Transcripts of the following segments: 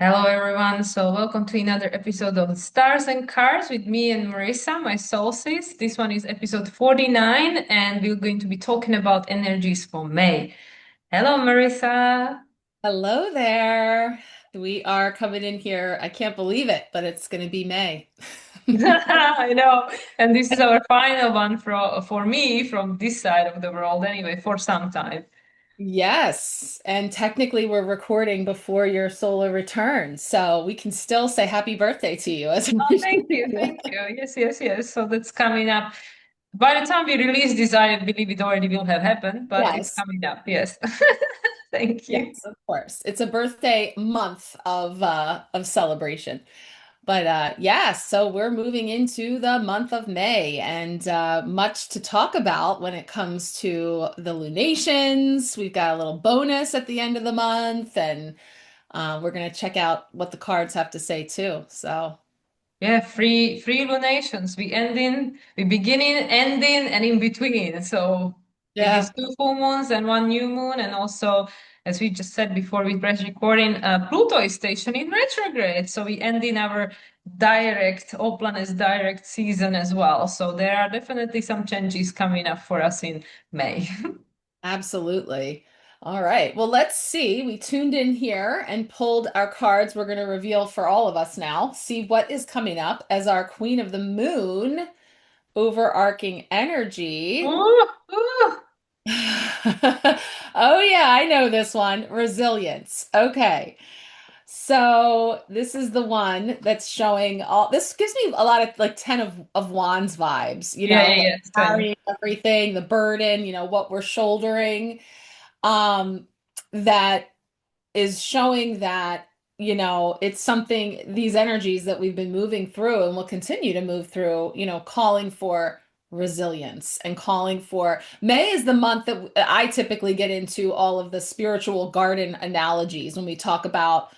Hello, everyone. So, welcome to another episode of Stars and Cars with me and Marissa, my soul sis. This one is episode 49, and we're going to be talking about energies for May. Hello, Marissa. Hello there. We are coming in here. I can't believe it, but it's going to be May. I know. And this is our final one for me from this side of the world, anyway, for some time. Yes, and technically we're recording before your solar return, so we can still say happy birthday to you as Oh, we thank you. Thank you. Yes, yes, yes. So, that's coming up. By the time we release this, I believe it already will have happened, but it's Yes. coming up. Yes. Thank you. Yes, of course. It's a birthday month of celebration. But yeah, so we're moving into the month of May and much to talk about when it comes to the lunations. We've got a little bonus at the end of the month, and we're going to check out what the cards have to say too. So, Yeah, free lunations. We beginning, ending, and in between. So it is yeah, two full moons and one new moon, and also, as we just said before we press recording, Pluto is stationed in retrograde. So we end in our direct, all planets direct season as well. So there are definitely some changes coming up for us in May. absolutely. All right. Well, let's see. We tuned in here and pulled our cards we're going to reveal for all of us now. See what is coming up as our Queen of the Moon overarching energy. Ooh, ooh. Oh yeah, I know this one. Resilience. Okay. So this is the one that's showing all this gives me a lot of like 10 of Wands vibes, Yeah, yeah, like yeah. Same. carrying everything, the burden, what we're shouldering. Um, that is showing that, it's something, these energies that we've been moving through and will continue to move through, calling for resilience and calling for May is the month that I typically get into all of the spiritual garden analogies when we talk about,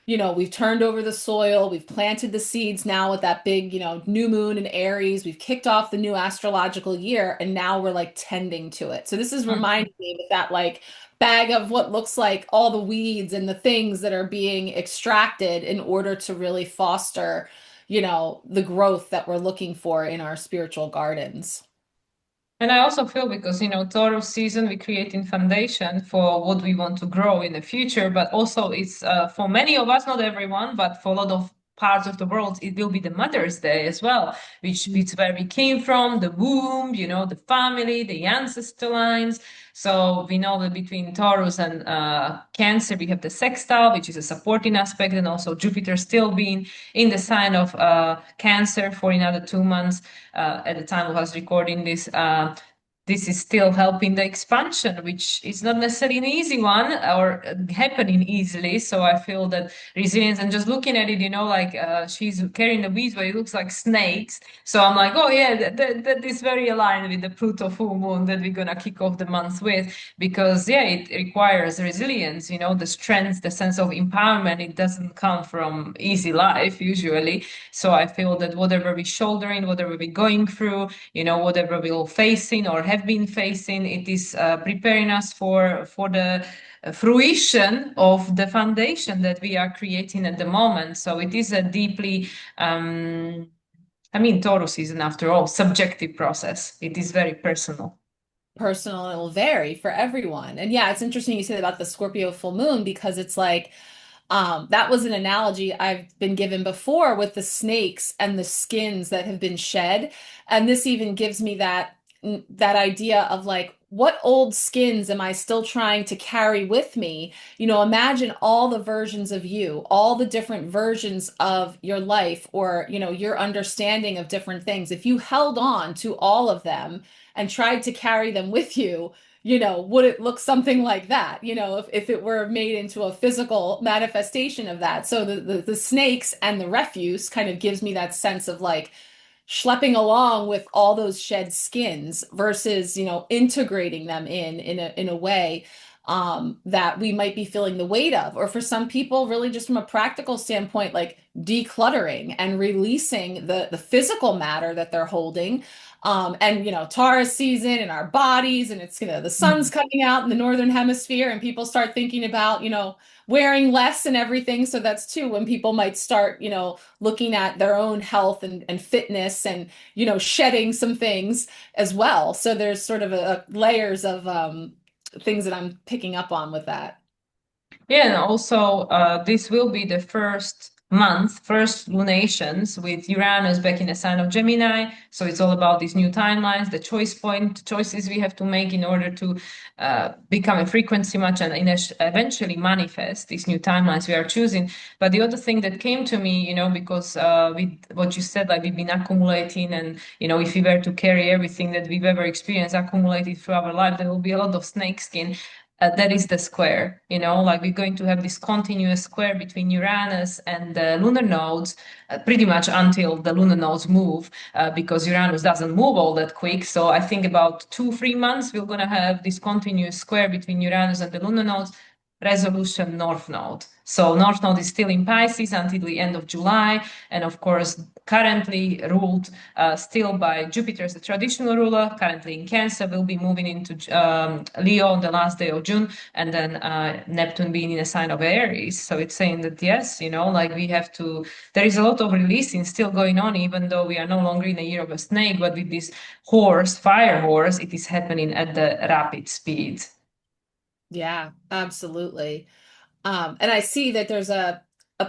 we've turned over the soil, we've planted the seeds now with that big, new moon in Aries, we've kicked off the new astrological year, and now we're like tending to it. So this is Mhm. reminding me that like bag of what looks like all the weeds and the things that are being extracted in order to really foster, the growth that we're looking for in our spiritual gardens. And I also feel because, Taurus season, we creating foundation for what we want to grow in the future, but also it's for many of us, not everyone, but for a lot of parts of the world, it will be the Mother's Day as well, which is where we came from, the womb, the family, the ancestor lines. So we know that between Taurus and Cancer, we have the sextile, which is a supporting aspect, and also Jupiter still being in the sign of Cancer for another 2 months at the time of us recording this. This is still helping the expansion, which is not necessarily an easy one or happening easily. So I feel that resilience and just looking at it, like she's carrying the weeds, but it looks like snakes. So I'm like, oh yeah, that is very aligned with the Pluto full moon that we're gonna kick off the month with, because yeah, it requires resilience, the strength, the sense of empowerment. It doesn't come from easy life usually. So I feel that whatever we're shouldering, whatever we're going through, whatever we're facing or have been facing, it is preparing us for the fruition of the foundation that we are creating at the moment. So it is a deeply, Taurus is, after all, subjective process. It is very personal. Personal, it will vary for everyone. And yeah, it's interesting you said about the Scorpio full moon because it's like that was an analogy I've been given before with the snakes and the skins that have been shed. And this even gives me that idea of like, what old skins am I still trying to carry with me? Imagine all the versions of you, all the different versions of your life or, your understanding of different things. If you held on to all of them and tried to carry them with you, would it look something like that? If it were made into a physical manifestation of that. So the snakes and the refuse kind of gives me that sense of like schlepping along with all those shed skins versus, integrating them in a way. that we might be feeling the weight of. Or for some people, really just from a practical standpoint, like decluttering and releasing the physical matter that they're holding. And Taurus season in our bodies, and it's the sun's coming out in the northern hemisphere, and people start thinking about wearing less and everything. So that's too when people might start looking at their own health and fitness, and shedding some things as well. So there's sort of a layers of things that I'm picking up on with that. Yeah, and also this will be the first lunations with Uranus back in the sign of Gemini. So it's all about these new timelines, the choices we have to make in order to become a frequency match and eventually manifest these new timelines we are choosing. But the other thing that came to me, because with what you said, like we've been accumulating, and if we were to carry everything that we've ever experienced accumulated through our life, there will be a lot of snakeskin. That is the square, like we're going to have this continuous square between Uranus and the lunar nodes, pretty much until the lunar nodes move, because Uranus doesn't move all that quick. So I think about 2, 3 months, we're going to have this continuous square between Uranus and the lunar nodes, resolution North Node. So North Node is still in Pisces until the end of July, and of course, currently ruled still by Jupiter as the traditional ruler, currently in Cancer, will be moving into Leo on the last day of June, and then Neptune being in a sign of Aries. So it's saying that yes, like we have to, there is a lot of releasing still going on, even though we are no longer in a year of a snake, but with this fire horse, it is happening at the rapid speed. Yeah, absolutely. And I see that there's a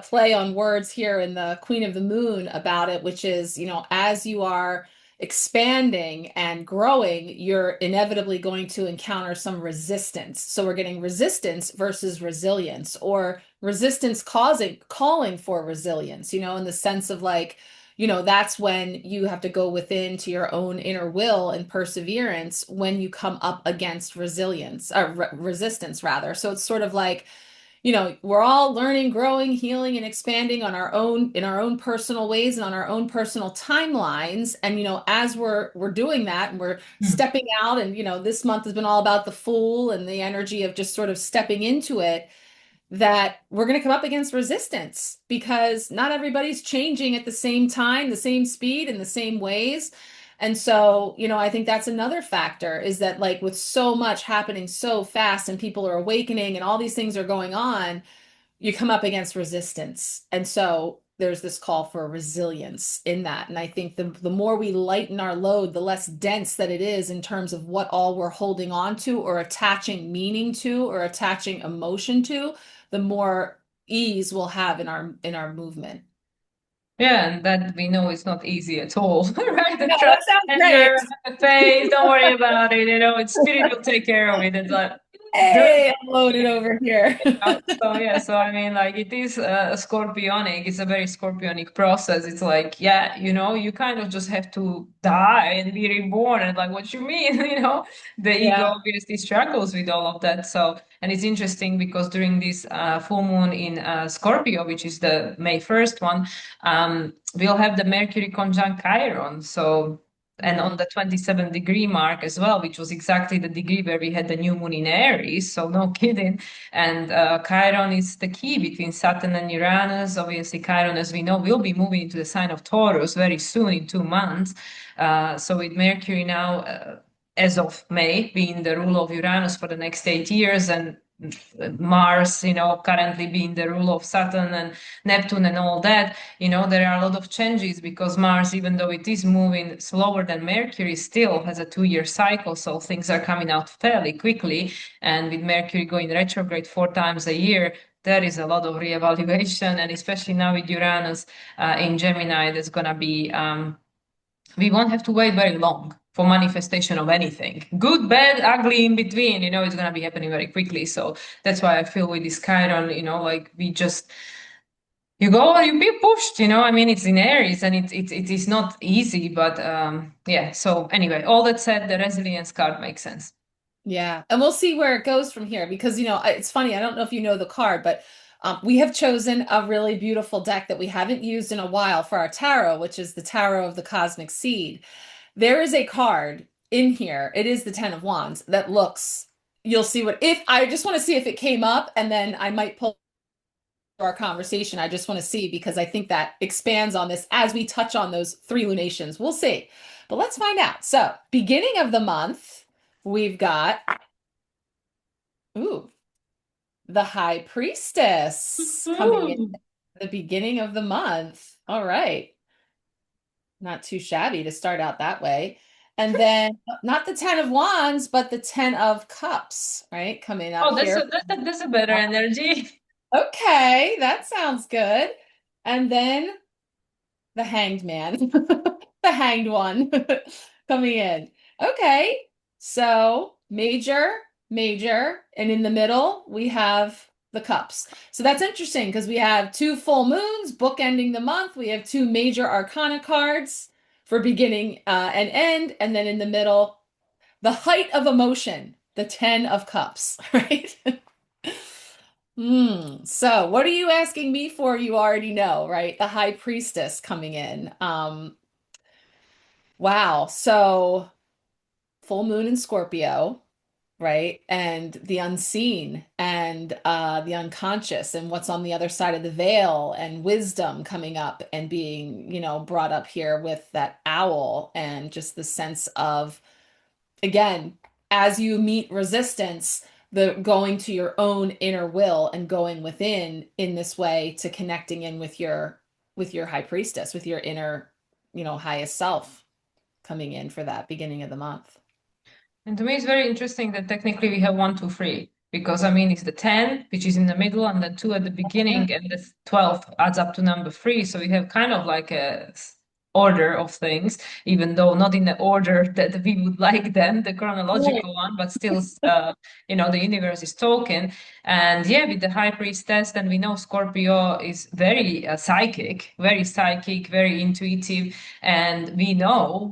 play on words here in the Queen of the Moon about it, which is, as you are expanding and growing, you're inevitably going to encounter some resistance. So we're getting resistance versus resilience, or resistance calling for resilience, in the sense of like, that's when you have to go within to your own inner will and perseverance when you come up against resilience or resistance rather. So it's sort of like, we're all learning, growing, healing, and expanding on our own in our own personal ways and on our own personal timelines. And as we're doing that, and we're stepping out, and this month has been all about the Fool and the energy of just sort of stepping into it, that we're going to come up against resistance because not everybody's changing at the same time, the same speed, and the same ways. And so, I think that's another factor, is that like with so much happening so fast and people are awakening and all these things are going on, you come up against resistance. And so there's this call for resilience in that. And I think the more we lighten our load, the less dense that it is in terms of what all we're holding on to or attaching meaning to or attaching emotion to, the more ease we'll have in our movement. Yeah, and that we know it's not easy at all, right? The No, trust that sounds and great. your faith, don't worry about it, it's spirit will take care of it. It's like, do Hey, I'm loaded over here. so yeah, so I mean, like it is scorpionic. It's a very scorpionic process. It's like, yeah, you kind of just have to die and be reborn. And like, what you mean? The ego Yeah. obviously struggles with all of that. So, and it's interesting because during this full moon in Scorpio, which is the May 1st one, we'll have the Mercury conjunct Chiron. So and on Mm. the 27-degree mark as well, which was exactly the degree where we had the new moon in Aries. So no kidding. And Chiron is the key between Saturn and Uranus. Obviously, Chiron, as we know, will be moving into the sign of Taurus very soon in 2 months. So with Mercury now, as of May, being the rule of Uranus for the next 8 years, and Mars, currently being the rule of Saturn and Neptune and all that, there are a lot of changes because Mars, even though it is moving slower than Mercury, still has a 2-year cycle. So things are coming out fairly quickly. And with Mercury going retrograde 4 times a year, there is a lot of reevaluation. And especially now with Uranus in Gemini, there's going to be, we won't have to wait very long for manifestation of anything. Good, bad, ugly, in between, it's going to be happening very quickly. So that's why I feel with this Chiron, like we just, you go or you be pushed, I mean, it's in Aries and it is not easy, but yeah. So anyway, all that said, the resilience card makes sense. Yeah, and we'll see where it goes from here because it's funny. I don't know if you know the card, but we have chosen a really beautiful deck that we haven't used in a while for our tarot, which is the Tarot of the Cosmic Seed. There is a card in here. It is the Ten of Wands that looks you'll see what if I just want to see if it came up, and then I might pull our conversation. I just want to see because I think that expands on this as we touch on those three lunations. We'll see. But let's find out. So, beginning of the month, we've got ooh, the High Priestess coming in Mhm. at the beginning of the month. All right. Not too shabby to start out that way. And then not the 10 of Wands, but the 10 of Cups, right? Coming up Oh, here. that's a better energy. Okay, that sounds good. And then the Hanged Man, the Hanged One coming in. Okay, so major, major, and in the middle we have the cups. So that's interesting because we have two full moons bookending the month. We have two major arcana cards for beginning and end, and then in the middle, the height of emotion, the 10 of cups, right? So what are you asking me for? You already know, right? The High Priestess coming in. Wow. So full moon in Scorpio, right? And the unseen and the unconscious and what's on the other side of the veil and wisdom coming up and being, brought up here with that owl and just the sense of, again, as you meet resistance, the going to your own inner will and going within in this way to connecting in with your high priestess, with your inner, highest self coming in for that beginning of the month. And to me, it's very interesting that technically we have one, two, three, because I mean, it's the 10, which is in the middle, and the two at the Yeah. beginning, and the 12 adds up to number three. So we have kind of like a order of things, even though not in the order that we would like them, the Right. chronological one, but still, the universe is talking. And yeah, with the high priestess, then we know Scorpio is very psychic, very intuitive, and we know,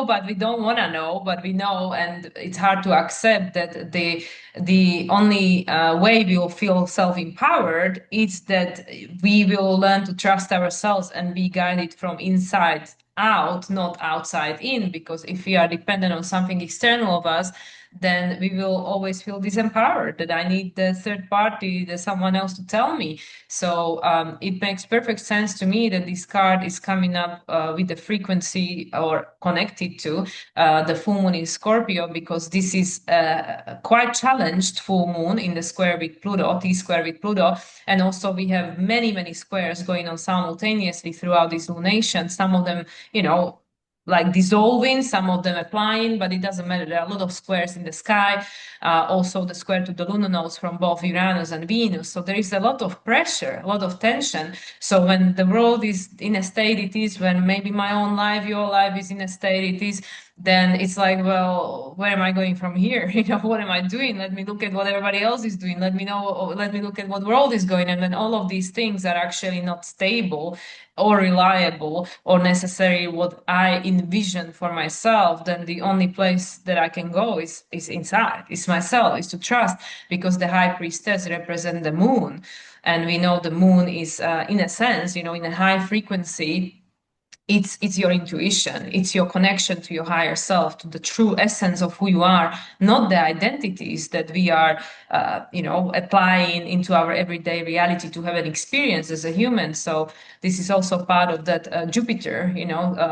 but we don't want to know, but we know, and it's hard to accept that the only way we will feel self-empowered is that we will learn to trust ourselves and be guided from inside out, not outside in, because if we are dependent on something external of us, then we will always feel disempowered, that I need the third party, the someone else to tell me. So it makes perfect sense to me that this card is coming up with the frequency or connected to the full moon in Scorpio, because this is quite challenged full moon in the square with Pluto, T square with Pluto. And also we have many, many squares going on simultaneously throughout this lunation. Some of them, like dissolving, some of them applying, but it doesn't matter. There are a lot of squares in the sky. Also, the square to the lunar nodes from both Uranus and Venus. So there is a lot of pressure, a lot of tension. So when the world is in a state it is, when maybe my own life, your life is in a state it is, then it's like, well, where am I going from here? What am I doing? Let me look at what everybody else is doing. Let me look at what world is going. And when all of these things are actually not stable or reliable or necessary what I envision for myself, then the only place that I can go is inside, is myself, is to trust, because the high priestess represents the moon. And we know the moon is, in a sense, in a high frequency, it's your intuition, it's your connection to your higher self, to the true essence of who you are, not the identities that we are applying into our everyday reality to have an experience as a human. So this is also part of that Jupiter,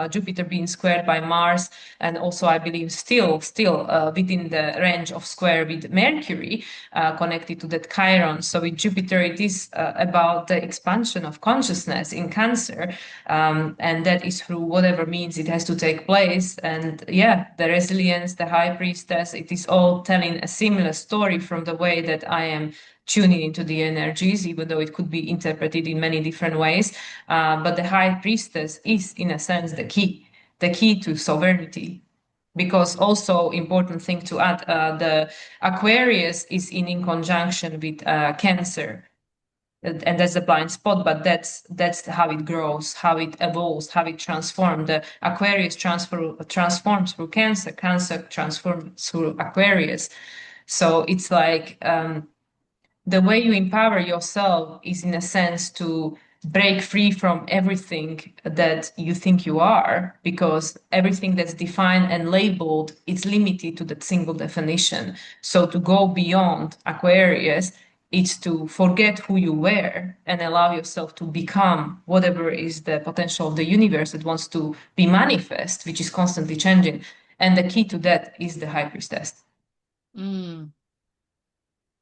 Jupiter being squared by Mars, and also I believe still within the range of square with Mercury, connected to that Chiron. So with Jupiter it is about the expansion of consciousness in Cancer, and that is through whatever means it has to take place. And yeah, the resilience, the high priestess, it is all telling a similar story from the way that I am tuning into the energies, even though it could be interpreted in many different ways. But the high priestess is, in a sense, the key to sovereignty. Because also important thing to add, the Aquarius is in conjunction with Cancer, and that's the blind spot, but that's how it grows, how it evolves, how it transforms. The Aquarius transforms through Cancer, Cancer transforms through Aquarius. So it's like, the way you empower yourself is, in a sense, to break free from everything that you think you are, because everything that's defined and labeled is limited to that single definition. So to go beyond Aquarius, it's to forget who you were and allow yourself to become whatever is the potential of the universe that wants to be manifest, which is constantly changing. And the key to that is the high priestess. Mm.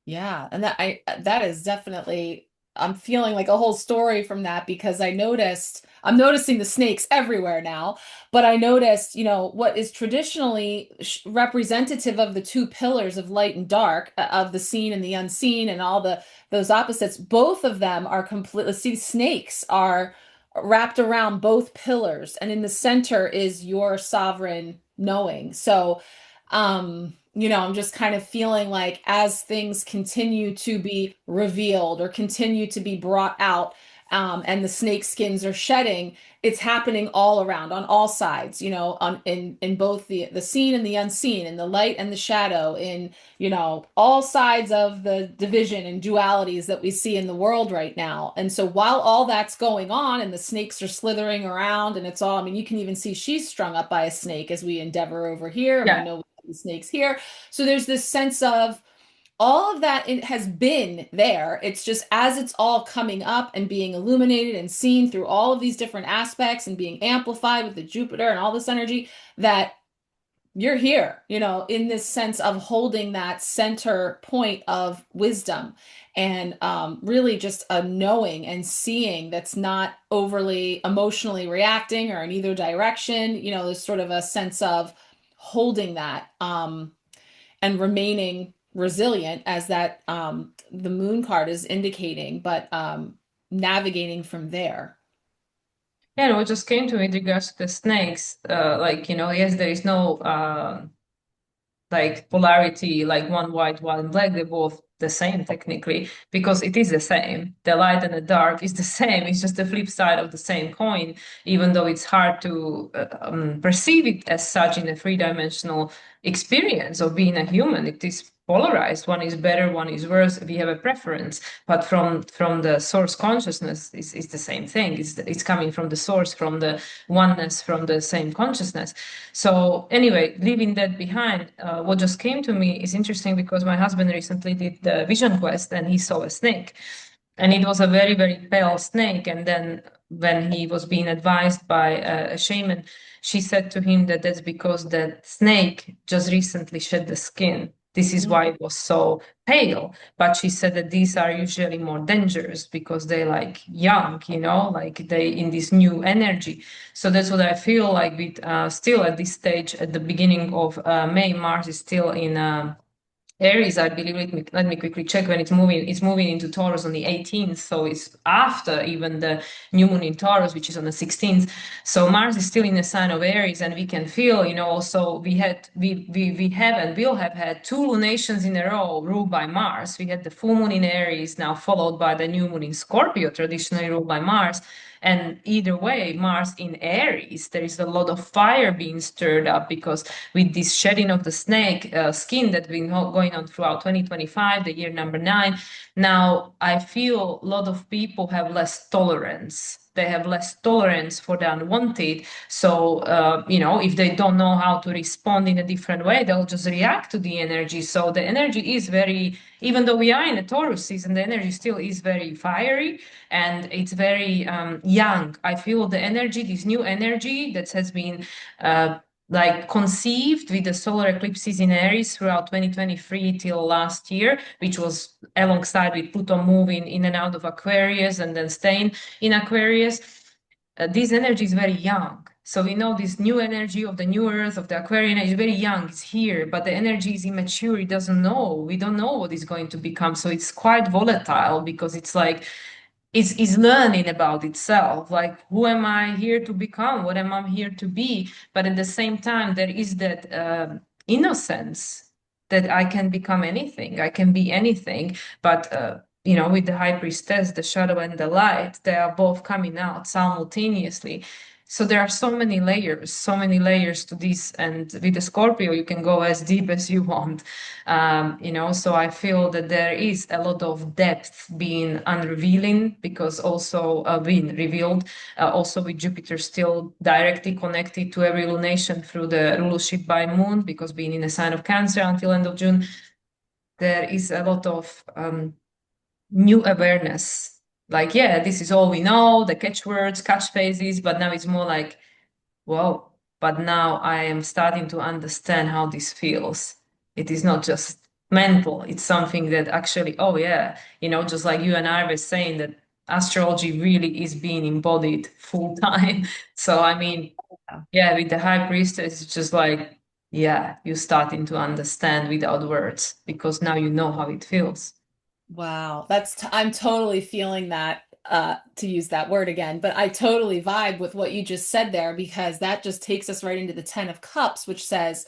Yeah, and that is definitely, I'm feeling like a whole story from that because I'm noticing the snakes everywhere now, but I noticed, what is traditionally representative of the two pillars of light and dark, of the seen and the unseen and all those opposites, both of them are completely, see, snakes are wrapped around both pillars, and in the center is your sovereign knowing. So I'm just kind of feeling like as things continue to be revealed or continue to be brought out, and the snake skins are shedding, it's happening all around on all sides, in both the seen and the unseen, in the light and the shadow, in, all sides of the division and dualities that we see in the world right now. And so while all that's going on and the snakes are slithering around and it's all, I mean, you can even see she's strung up by a snake as we endeavor over here, and we Yeah. know the snakes here. So there's this sense of all of that, it has been there. It's just as it's all coming up and being illuminated and seen through all of these different aspects and being amplified with the Jupiter and all this energy, that you're here, in this sense of holding that center point of wisdom, and really just a knowing and seeing that's not overly emotionally reacting or in either direction. There's sort of a sense of holding that, and remaining resilient, as that the moon card is indicating, but navigating from there. Yeah, and what just came to me in regards to the snakes, like, yes, there is no like polarity, like one white, one black. They're both the same technically, because it is the same. The light and the dark is the same. It's just the flip side of the same coin, even though it's hard to perceive it as such in a three-dimensional experience of being a human. It is polarized. One is better, one is worse. We have a preference, but from the source consciousness is the same thing. It's coming from the source, from the oneness, from the same consciousness. So anyway, leaving that behind, what just came to me is interesting because my husband recently did the vision quest and he saw a snake, and it was a very, very pale snake. And then when he was being advised by a shaman, she said to him that that's because that snake just recently shed the skin. This is why it was so pale. But she said that these are usually more dangerous because they're like young, like they in this new energy. So that's what I feel like with still at this stage, at the beginning of May, Mars is still in Aries, I believe. Let me quickly check when it's moving. It's moving into Taurus on the 18th, so it's after even the new moon in Taurus, which is on the 16th. So Mars is still in the sign of Aries, and we can feel, also we have and will have had two lunations in a row ruled by Mars. We had the full moon in Aries, now followed by the new moon in Scorpio, traditionally ruled by Mars. And either way, Mars in Aries, there is a lot of fire being stirred up because with this shedding of the snake skin that's been going on throughout 2025, the year number 9, now I feel a lot of people have less tolerance. They have less tolerance for the unwanted. So, if they don't know how to respond in a different way, they'll just react to the energy. So the energy is very, even though we are in a Taurus season, the energy still is very fiery and it's very young. I feel the energy, this new energy that has been like conceived with the solar eclipses in Aries throughout 2023 till last year, which was alongside with Pluto moving in and out of Aquarius and then staying in Aquarius. This energy is very young. So we know this new energy of the new earth, of the Aquarian is very young, it's here, but the energy is immature, it doesn't know. We don't know what it's going to become. So it's quite volatile because it's like is learning about itself, like who am I here to become, what am I here to be. But at the same time there is that innocence that I can become anything, I can be anything. But with the high priestess, the shadow and the light, they are both coming out simultaneously. So there are so many layers to this. And with the Scorpio, you can go as deep as you want. So I feel that there is a lot of depth being unrevealing because also being revealed, also with Jupiter still directly connected to every lunation through the rulership by moon, because being in a sign of Cancer until end of June, there is a lot of new awareness. Like, yeah, this is all we know, the catchwords, catchphrases, but now it's more like, whoa, but now I am starting to understand how this feels. It is not just mental, it's something that actually, oh yeah, just like you and I were saying that astrology really is being embodied full time. So I mean, yeah, with the high priestess, it's just like, yeah, you're starting to understand without words because now you know how it feels. Wow, I'm totally feeling that, to use that word again, but I totally vibe with what you just said there because that just takes us right into the 10 of Cups, which says,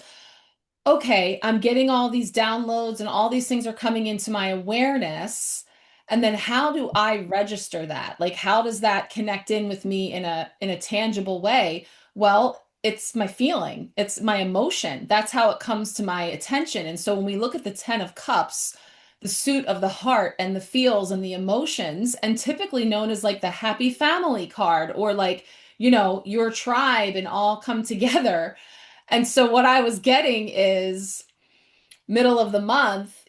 okay, I'm getting all these downloads and all these things are coming into my awareness. And then how do I register that? Like, how does that connect in with me in a tangible way? Well, it's my feeling, it's my emotion. That's how it comes to my attention. And so when we look at the 10 of Cups, the suit of the heart and the feels and the emotions, and typically known as like the happy family card or like, your tribe and all come together. And so what I was getting is middle of the month,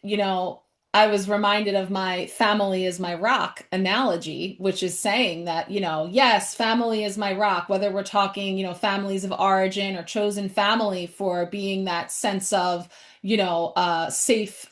I was reminded of my family is my rock analogy, which is saying that, yes, family is my rock, whether we're talking, families of origin or chosen family for being that sense of, safe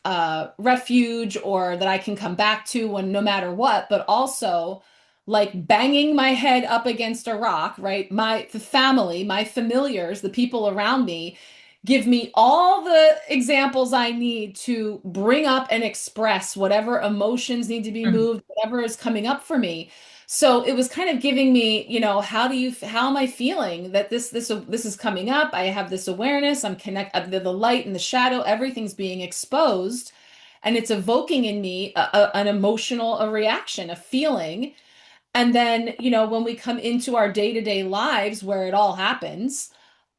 refuge or that I can come back to when no matter what, but also like banging my head up against a rock, right? The family, my familiars, the people around me give me all the examples I need to bring up and express whatever emotions need to be Mm. moved, whatever is coming up for me. So it was kind of giving me, how am I feeling that this is coming up? I have this awareness, I'm the light and the shadow, everything's being exposed, and it's evoking in me an emotional, a reaction, a feeling. And then, when we come into our day-to-day lives where it all happens,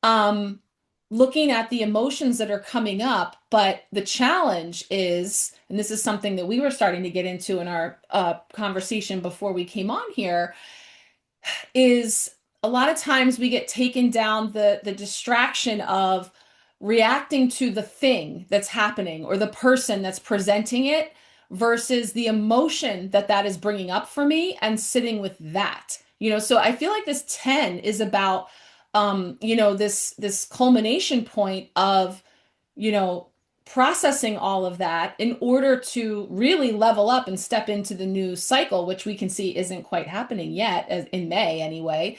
um, looking at the emotions that are coming up. But the challenge is, and this is something that we were starting to get into in our conversation before we came on here, is a lot of times we get taken down the distraction of reacting to the thing that's happening or the person that's presenting it versus the emotion that that is bringing up for me and sitting with that. So I feel like this 10 is about this culmination point of you know, processing all of that in order to really level up and step into the new cycle, which we can see isn't quite happening yet, as in May anyway.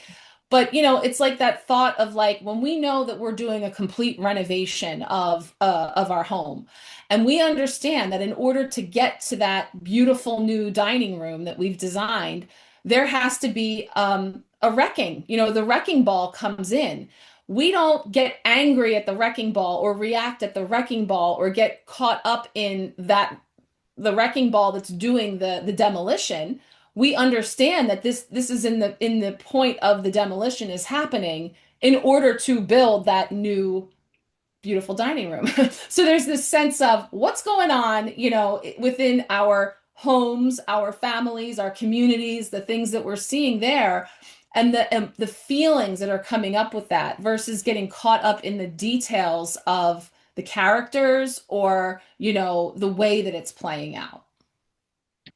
But it's like that thought of like when we know that we're doing a complete renovation of our home, and we understand that in order to get to that beautiful new dining room that we've designed, there has to be a wrecking. The wrecking ball comes in. We don't get angry at the wrecking ball or react at the wrecking ball or get caught up in the wrecking ball that's doing the demolition. We understand that this is in the point of the demolition is happening in order to build that new beautiful dining room. So there's this sense of what's going on, within our homes, our families, our communities, the things that we're seeing there, and the feelings that are coming up with that versus getting caught up in the details of the characters or, the way that it's playing out.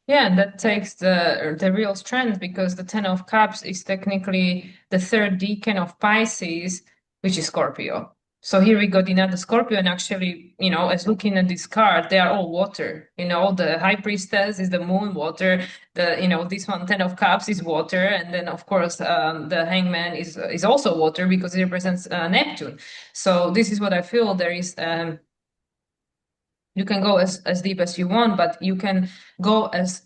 Yeah, and that takes the real strength because the Ten of Cups is technically the third decan of Pisces, which is Scorpio. So here we got another Scorpio, and actually, as looking at this card, they are all water. The High Priestess is the moon, water. This one, Ten of Cups, is water, and then of course, the Hangman is also water because it represents Neptune. So this is what I feel. There is. You can go as deep as you want, but you can go as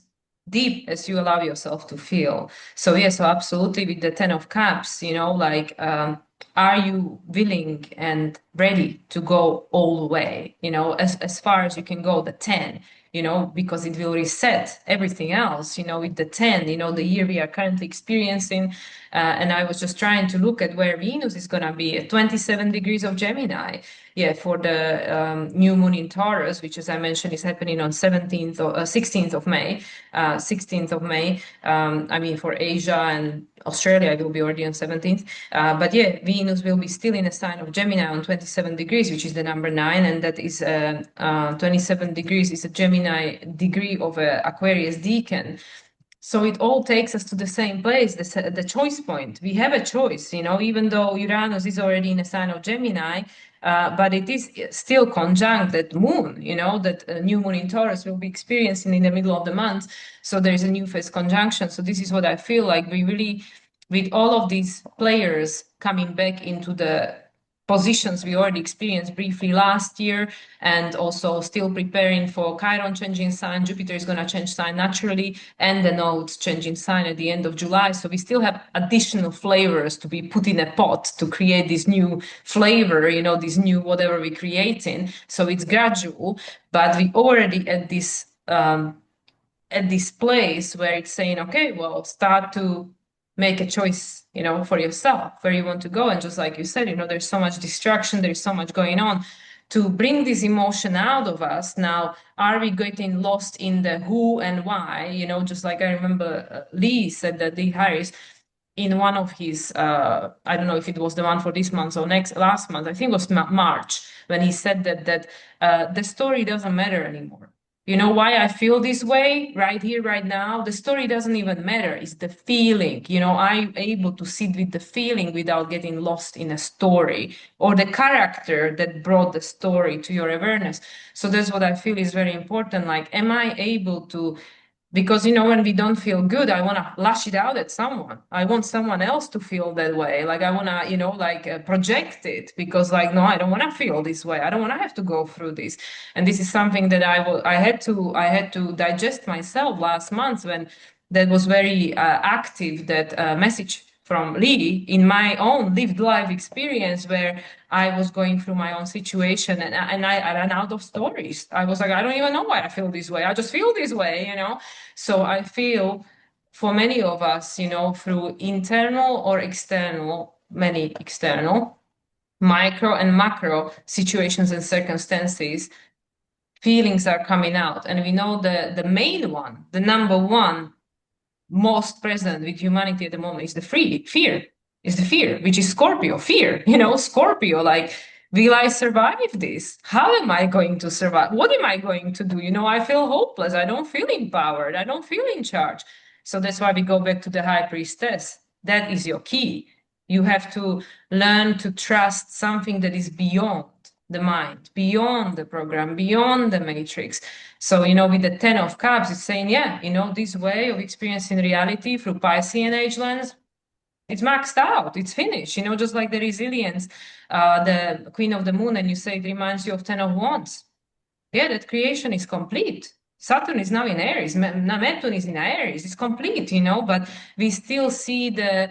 deep as you allow yourself to feel. So yeah, so absolutely with the Ten of Cups, like are you willing and ready to go all the way, as far as you can go, the 10, because it will reset everything else, with the 10, the year we are currently experiencing. And I was just trying to look at where Venus is going to be at 27 degrees of Gemini. Yeah, for the new moon in Taurus, which, as I mentioned, is happening on 17th or 16th of May. 16th of May. I mean, for Asia and Australia, it will be already on 17th. But yeah, Venus will be still in a sign of Gemini on 27 degrees, which is the number 9, and that is 27 degrees is a Gemini degree of Aquarius decan. So it all takes us to the same place, the choice point. We have a choice, even though Uranus is already in a sign of Gemini, but it is still conjunct that moon, that new moon in Taurus will be experiencing in the middle of the month. So there is a new phase conjunction. So this is what I feel like we really, with all of these players coming back into the positions we already experienced briefly last year, and also still preparing for Chiron changing sign. Jupiter is going to change sign naturally, and the nodes changing sign at the end of July. So we still have additional flavors to be put in a pot to create this new flavor, this new whatever we're creating. So it's gradual, but we already at this place where it's saying, okay, well, start to make a choice, for yourself where you want to go. And just like you said, there's so much distraction, there's so much going on. To bring this emotion out of us now, are we getting lost in the who and why? Just like I remember Lee said that Lee Harris in one of his I don't know if it was the one for this month or last month, I think it was March, when he said that the story doesn't matter anymore. You know why I feel this way right here, right now? The story doesn't even matter. It's the feeling. I'm able to sit with the feeling without getting lost in a story or the character that brought the story to your awareness. So that's what I feel is very important. Like, am I able to, because when we don't feel good, I want to lash it out at someone. I want someone else to feel that way. Like, I want to project it, because like, no, I don't want to feel this way. I don't want to have to go through this. And this is something that I had to digest myself last month, when that was very active, that message from Lee in my own lived life experience, where I was going through my own situation, and I ran out of stories. I was like, I don't even know why I feel this way. I just feel this way. So I feel for many of us, through internal or external, many external, micro and macro situations and circumstances, feelings are coming out. And we know the main one, the number one most present with humanity at the moment is the fear. Is the fear, which is Scorpio, fear, Scorpio, like, will I survive this? How am I going to survive? What am I going to do? I feel hopeless. I don't feel empowered. I don't feel in charge. So that's why we go back to the high priestess. That is your key. You have to learn to trust something that is beyond the mind, beyond the program, beyond the matrix. So, with the 10 of Cups, it's saying, yeah, this way of experiencing reality through Piscean age lens, it's maxed out, it's finished, just like the resilience, the Queen of the Moon, and you say it reminds you of 10 of Wands. Yeah, that creation is complete. Saturn is now in Aries, Neptune is in Aries, it's complete, but we still see the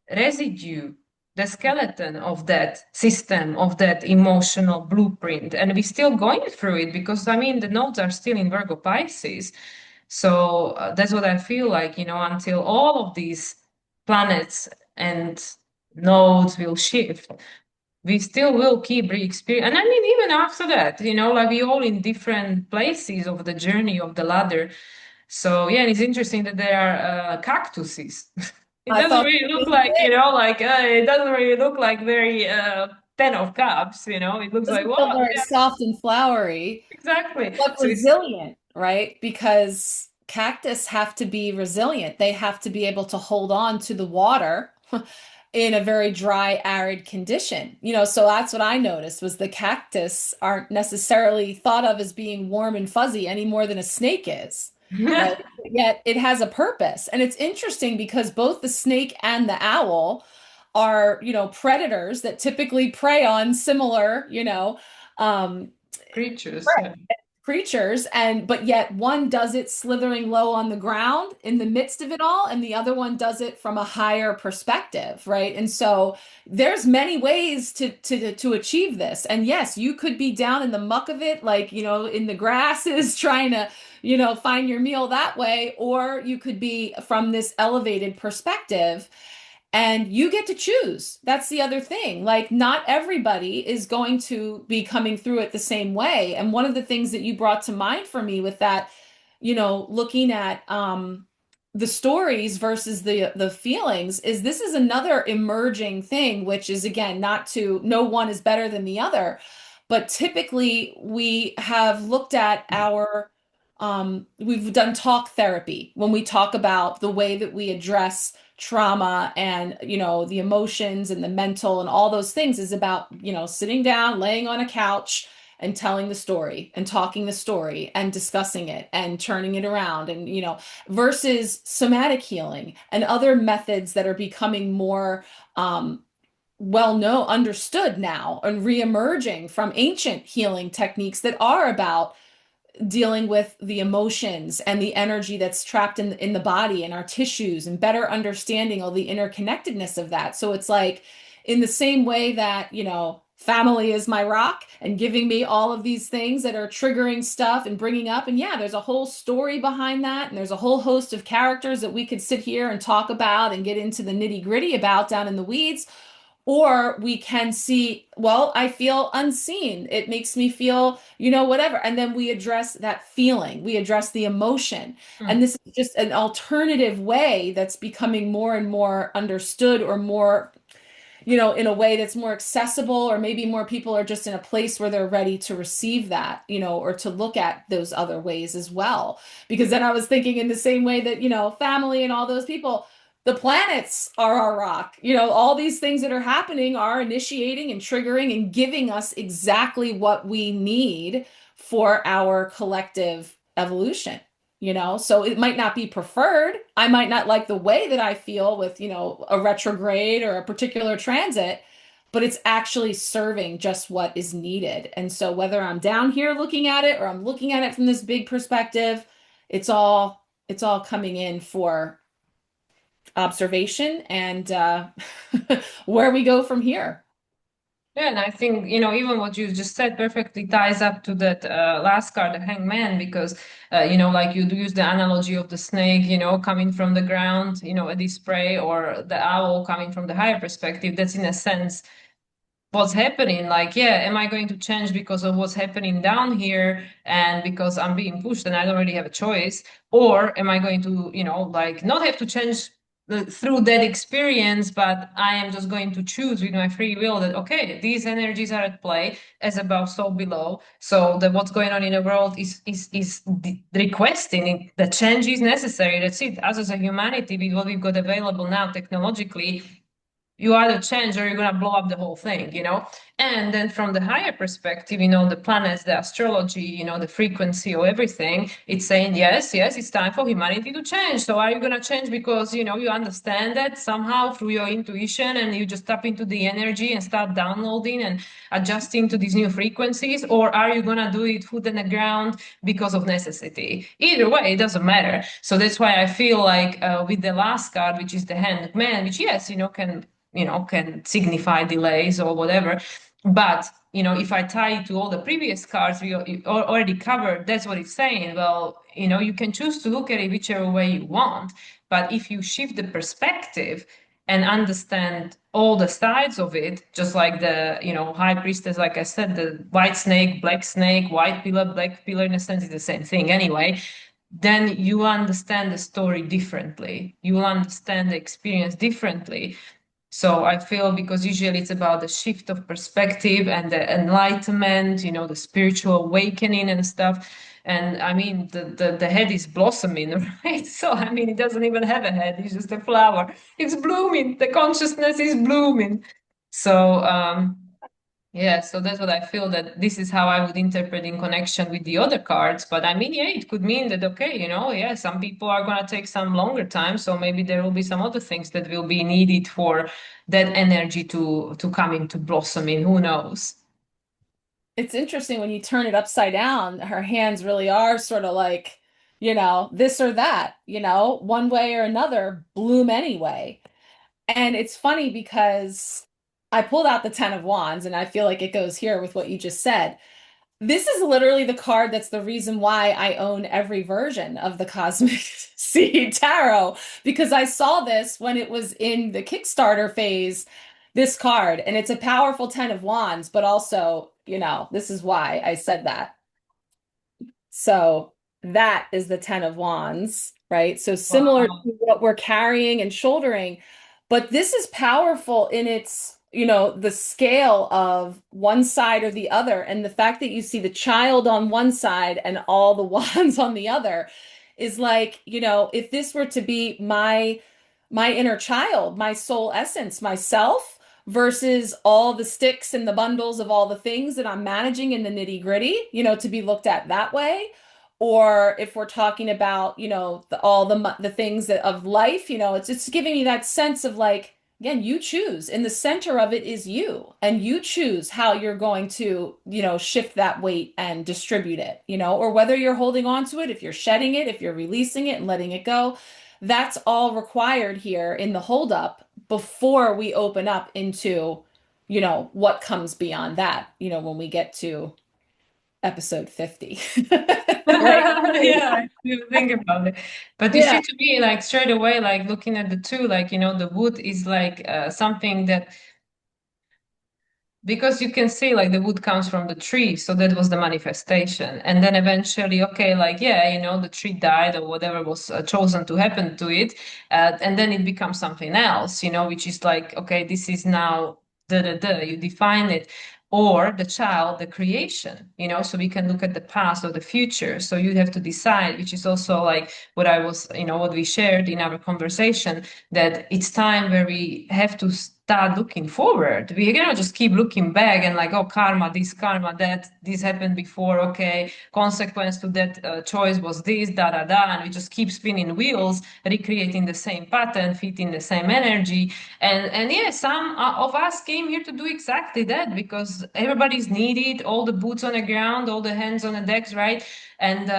residue, the skeleton of that system, of that emotional blueprint. And we're still going through it, because, I mean, the nodes are still in Virgo Pisces. So that's what I feel like, until all of these planets and nodes will shift, we still will keep re-experience. And I mean, even after that, like, we all in different places of the journey of the ladder. So yeah, and it's interesting that there are cactuses. It I doesn't thought really the look same like, thing. it doesn't really look like very 10 of cups. It looks like, Doesn't well, feel very yeah, soft and flowery, exactly. but So it's resilient, right? Because cactus have to be resilient. They have to be able to hold on to the water in a very dry, arid condition. So that's what I noticed was the cactus aren't necessarily thought of as being warm and fuzzy any more than a snake is, right? But yet it has a purpose. And it's interesting because both the snake and the owl are, predators that typically prey on similar, um, creatures. Yeah. creatures, and but yet one does it slithering low on the ground in the midst of it all, and the other one does it from a higher perspective, right? And so there's many ways to achieve this. And yes, you could be down in the muck of it, like, in the grasses trying to, find your meal that way, or you could be from this elevated perspective. And you get to choose. That's the other thing. Like, not everybody is going to be coming through it the same way. And one of the things that you brought to mind for me with that, looking at the stories versus the feelings, is this is another emerging thing, which is, again, not to, no one is better than the other, but typically we have looked at we've done talk therapy when we talk about the way that we address trauma and, the emotions and the mental and all those things is about, sitting down, laying on a couch and telling the story and talking the story and discussing it and turning it around, and, versus somatic healing and other methods that are becoming more well known, understood now, and reemerging from ancient healing techniques that are about dealing with the emotions and the energy that's trapped in the body and our tissues, and better understanding all the interconnectedness of that. So it's like, in the same way that, family is my rock and giving me all of these things that are triggering stuff and bringing up. And yeah, there's a whole story behind that. And there's a whole host of characters that we could sit here and talk about and get into the nitty gritty about down in the weeds. Or we can see, well, I feel unseen. It makes me feel, whatever. And then we address that feeling, we address the emotion. And this is just an alternative way that's becoming more and more understood, or more, in a way that's more accessible, or maybe more people are just in a place where they're ready to receive that, or to look at those other ways as well. Because then I was thinking, in the same way that, family and all those people, the planets are our rock. All these things that are happening are initiating and triggering and giving us exactly what we need for our collective evolution. So it might not be preferred. I might not like the way that I feel with, a retrograde or a particular transit, but it's actually serving just what is needed. And so whether I'm down here looking at it or I'm looking at it from this big perspective, it's all coming in for observation, and where we go from here. Yeah, and I think, even what you just said perfectly ties up to that last card, the hangman, because, like you use the analogy of the snake, coming from the ground, a display, or the owl coming from the higher perspective. That's in a sense what's happening. Like, yeah, am I going to change because of what's happening down here and because I'm being pushed and I don't really have a choice? Or am I going to, like not have to change through that experience, but I am just going to choose with my free will that, okay, these energies are at play, as above, so below. So that what's going on in the world is requesting it, the change is necessary. That's it. Us as a humanity, with what we've got available now technologically, you either change or you're going to blow up the whole thing. And then from the higher perspective, the planets, the astrology, the frequency of everything, it's saying, yes, yes, it's time for humanity to change. So are you going to change because, you understand that somehow through your intuition, and you just tap into the energy and start downloading and adjusting to these new frequencies? Or are you going to do it foot in the ground because of necessity? Either way, it doesn't matter. So that's why I feel like with the last card, which is the hangman, which, yes, can signify delays or whatever. But, if I tie it to all the previous cards we already covered, that's what it's saying. Well, you can choose to look at it whichever way you want. But if you shift the perspective and understand all the sides of it, just like the, high priestess, like I said, the white snake, black snake, white pillar, black pillar, in a sense, is the same thing anyway. Then you understand the story differently. You will understand the experience differently. So I feel, because usually it's about the shift of perspective and the enlightenment, the spiritual awakening and stuff. And I mean, the head is blossoming, right? So I mean, it doesn't even have a head; it's just a flower. It's blooming. The consciousness is blooming. So yeah, so that's what I feel, that this is how I would interpret in connection with the other cards. But I mean, yeah, it could mean that, okay, yeah, some people are going to take some longer time. So maybe there will be some other things that will be needed for that energy to come into blossoming. Who knows? it's interesting when you turn it upside down, her hands really are sort of like, this or that, one way or another, bloom anyway. And it's funny because I pulled out the Ten of Wands, and I feel like it goes here with what you just said. This is literally the card that's the reason why I own every version of the Cosmic Seed Tarot, because I saw this when it was in the Kickstarter phase, this card, and it's a powerful Ten of Wands, but also, this is why I said that. So that is the Ten of Wands, right? So similar to Wow. what we're carrying and shouldering, but this is powerful in its, the scale of one side or the other. And the fact that you see the child on one side and all the wands on the other is like, if this were to be my inner child, my soul essence, myself, versus all the sticks and the bundles of all the things that I'm managing in the nitty-gritty, to be looked at that way. Or if we're talking about, all the things of life, it's just giving me that sense of like, again, you choose. In the center of it is you, and you choose how you're going to, shift that weight and distribute it, or whether you're holding on to it, if you're shedding it, if you're releasing it and letting it go. That's all required here in the holdup before we open up into, what comes beyond that, when we get to episode 50. Right? Yeah, I do think about it. But you Yeah. see, to me, like straight away, like looking at the two, like, the wood is like something that because you can see like the wood comes from the tree, so that was the manifestation. And then eventually, okay, like, yeah, the tree died or whatever was chosen to happen to it. And then it becomes something else, which is like, okay, this is now da da da, you define it. Or the child, the creation, so we can look at the past or the future. So you have to decide, which is also like what I was, what we shared in our conversation, that it's time where we have to start looking forward. We cannot just keep looking back and like, oh, karma, that, this happened before. Okay, consequence to that choice was this, da da da, and we just keep spinning wheels, recreating the same pattern, fitting the same energy. And yeah, some of us came here to do exactly that because everybody's needed, all the boots on the ground, all the hands on the decks, right? And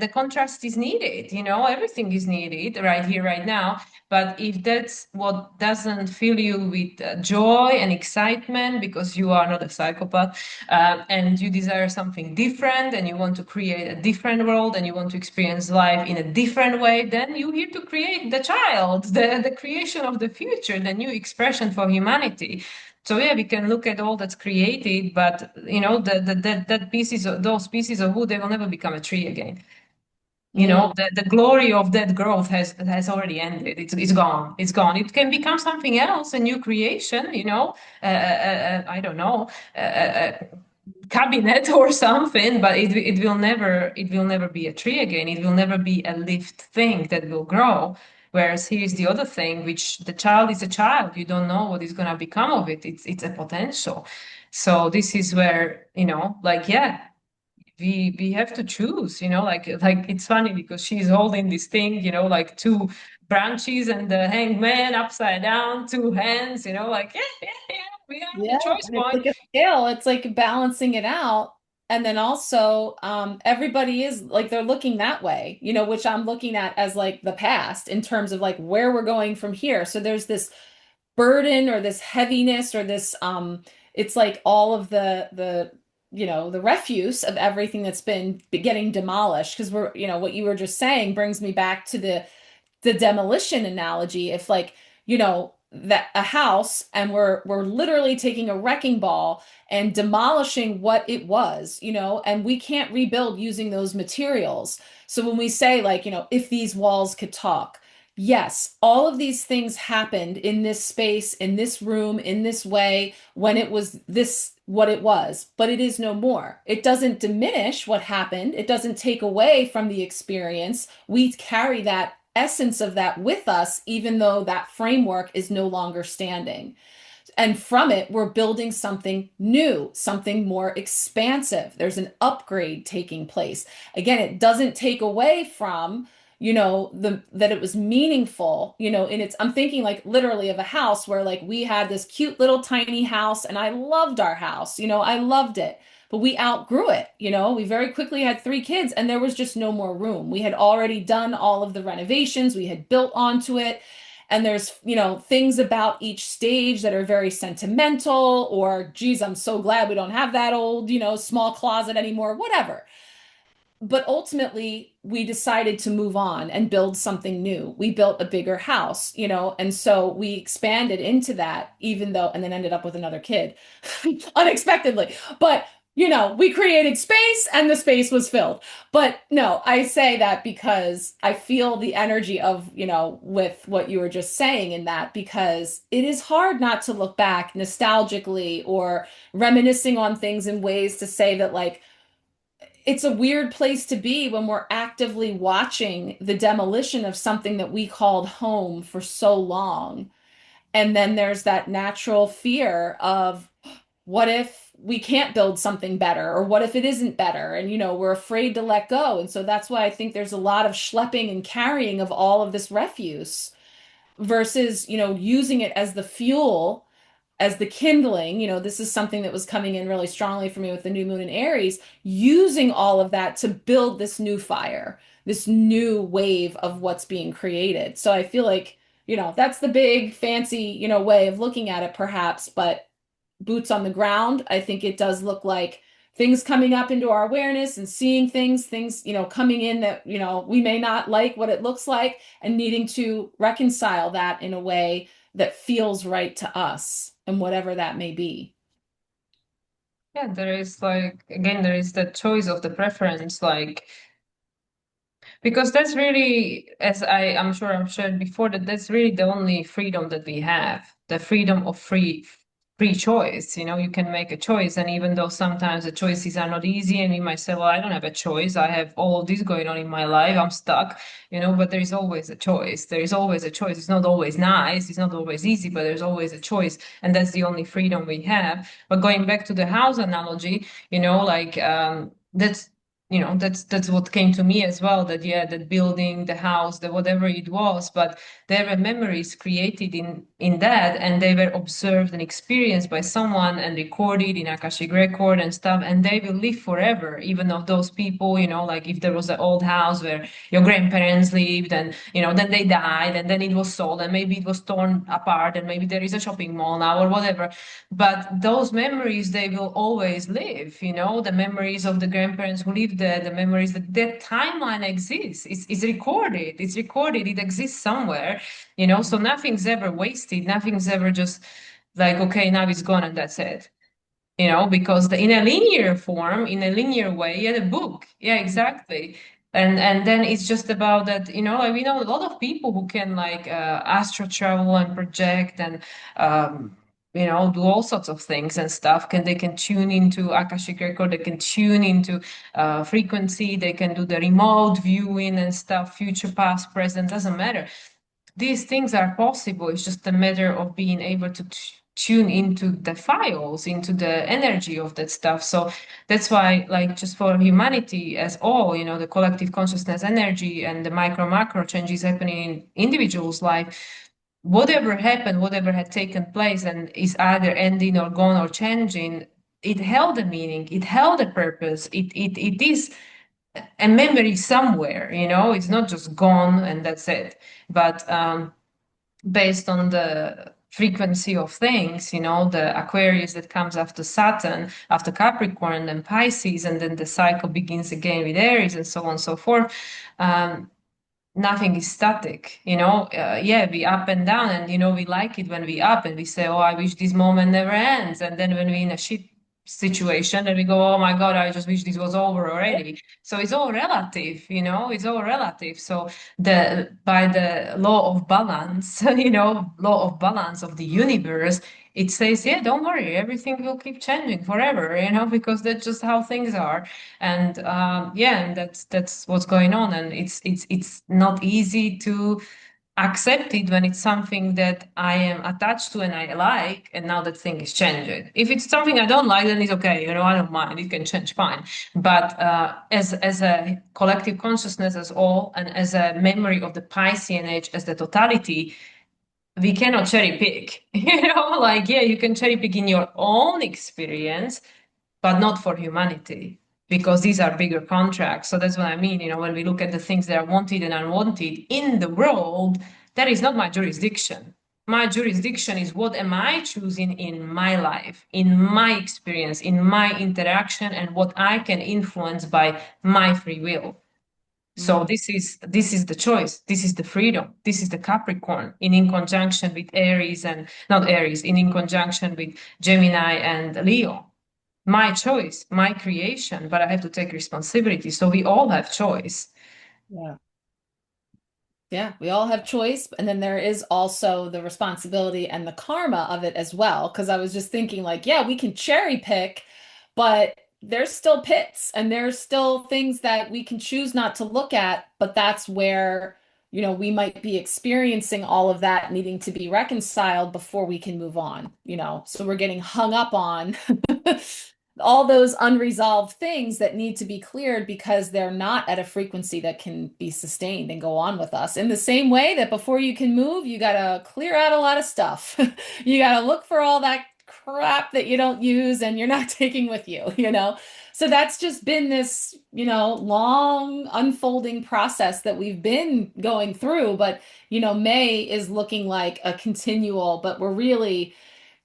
the contrast is needed. Everything is needed right here, right now. But if that's what doesn't fill you with joy and excitement because you are not a psychopath and you desire something different and you want to create a different world and you want to experience life in a different way, then you're here to create the child, the creation of the future, the new expression for humanity. So yeah, we can look at all that's created, but that pieces of those pieces of wood, they will never become a tree again. Mm, The glory of that growth has already ended. It's gone. It's gone. It can become something else, a new creation. I don't know, a cabinet or something, but it will never be a tree again. It will never be a lived thing that will grow. Whereas here's the other thing, which the child is a child. You don't know what is gonna become of it. It's a potential. So this is where, like, yeah, we have to choose, like it's funny because she's holding this thing, like two branches and the hangman upside down, two hands, like yeah, we are at the yeah, choice and it's point. like a scale. It's like balancing it out. And then also, everybody is like they're looking that way, which I'm looking at as like the past in terms of like where we're going from here. So there's this burden or this heaviness or this it's like all of the refuse of everything that's been getting demolished because we're, what you were just saying brings me back to the demolition analogy. If like, that a house and we're literally taking a wrecking ball and demolishing what it was, and we can't rebuild using those materials. So when we say like, if these walls could talk, yes, all of these things happened in this space, in this room, in this way when it was this what it was, but it is no more. It doesn't diminish what happened. It doesn't take away from the experience. We carry that essence of that with us, even though that framework is no longer standing. And from it, we're building something new, something more expansive. There's an upgrade taking place. Again, it doesn't take away from, that it was meaningful, in its, I'm thinking like literally of a house where like we had this cute little tiny house and I loved our house, I loved it. but we outgrew it. We very quickly had 3 kids and there was just no more room. We had already done all of the renovations, we had built onto it. And there's, things about each stage that are very sentimental, or, geez, I'm so glad we don't have that old, small closet anymore, whatever. But ultimately, we decided to move on and build something new. We built a bigger house, and so we expanded into that, even though, and then ended up with another kid unexpectedly. But, we created space and the space was filled. But no, I say that because I feel the energy of, with what you were just saying in that, because it is hard not to look back nostalgically or reminiscing on things in ways to say that, like, it's a weird place to be when we're actively watching the demolition of something that we called home for so long. And then there's that natural fear of, what if we can't build something better? Or what if it isn't better? And, we're afraid to let go. And so that's why I think there's a lot of schlepping and carrying of all of this refuse versus, using it as the fuel, as the kindling. This is something that was coming in really strongly for me with the new moon in Aries, using all of that to build this new fire, this new wave of what's being created. So I feel like, that's the big fancy, way of looking at it perhaps, but boots on the ground, I think it does look like things coming up into our awareness and seeing things, coming in that, we may not like what it looks like, and needing to reconcile that in a way that feels right to us and whatever that may be. Yeah, there is like again, there is the choice of the preference, like because that's really, as I'm sure I've shared before, that that's really the only freedom that we have, the freedom of free choice. You can make a choice, and even though sometimes the choices are not easy, and we might say, well, I don't have a choice. I have all of this going on in my life. I'm stuck, but there is always a choice. There is always a choice. It's not always nice. It's not always easy, but there's always a choice, and that's the only freedom we have. But going back to the house analogy, like that's what came to me as well, that yeah, that building the house, the whatever it was, but there were memories created in that, and they were observed and experienced by someone and recorded in Akashic record and stuff, and they will live forever, even of those people. Like if there was an old house where your grandparents lived, and then they died, and then it was sold, and maybe it was torn apart, and maybe there is a shopping mall now or whatever, but those memories, they will always live. The memories of the grandparents who lived there, the memories, that timeline exists. It's recorded. It's recorded. It exists somewhere. So nothing's ever wasted. Nothing's ever just like, okay, now it's gone and that's it. Because in a linear form, in a linear way, yeah, the book, yeah, exactly. And then it's just about that, like we know a lot of people who can like astro travel and project and do all sorts of things and stuff. They can tune into Akashic record, they can tune into frequency, they can do the remote viewing and stuff, future, past, present, doesn't matter. These things are possible. It's just a matter of being able to tune into the files, into the energy of that stuff. So that's why, like, just for humanity as all, the collective consciousness energy and the micro macro changes happening in individuals' life, whatever happened, whatever had taken place and is either ending or gone or changing, it held a meaning, it held a purpose, it is a memory somewhere. It's not just gone and that's it. But based on the frequency of things, the Aquarius that comes after Saturn, after Capricorn, and Pisces, and then the cycle begins again with Aries, and so on and so forth. Nothing is static. Yeah, we up and down, and we like it when we up and we say, oh, I wish this moment never ends. And then when we're in a shit situation, and we go, oh my God, I just wish this was over already. So it's all relative. It's all relative. So by the law of balance, law of balance of the universe, it says, yeah, don't worry, everything will keep changing forever, because that's just how things are. And yeah, and that's what's going on. And it's not easy to accept it when it's something that I am attached to and I like, and now that thing is changing. If it's something I don't like, then it's okay, I don't mind. It can change, fine. But as a collective consciousness as all, and as a memory of the Piscean age as the totality, we cannot cherry pick. Like, yeah, you can cherry pick in your own experience, but not for humanity because these are bigger contracts. So that's what I mean. When we look at the things that are wanted and unwanted in the world, that is not my jurisdiction. My jurisdiction is what am I choosing in my life, in my experience, in my interaction, and what I can influence by my free will. So Mm, this is the choice. This is the freedom. This is the Capricorn in conjunction with Aries and not Aries, in conjunction with Gemini and Leo. My choice, my creation, but I have to take responsibility. So we all have choice. yeah. Yeah, we all have choice, and then there is also the responsibility and the karma of it as well. Because I was just thinking, like, yeah, we can cherry pick, but there's still pits and there's still things that we can choose not to look at. But that's where, we might be experiencing all of that needing to be reconciled before we can move on. So we're getting hung up on all those unresolved things that need to be cleared because they're not at a frequency that can be sustained and go on with us. In the same way that before you can move, you got to clear out a lot of stuff. You got to look for all that crap that you don't use and you're not taking with you. So that's just been this, long unfolding process that we've been going through. But, May is looking like a continual, but we're really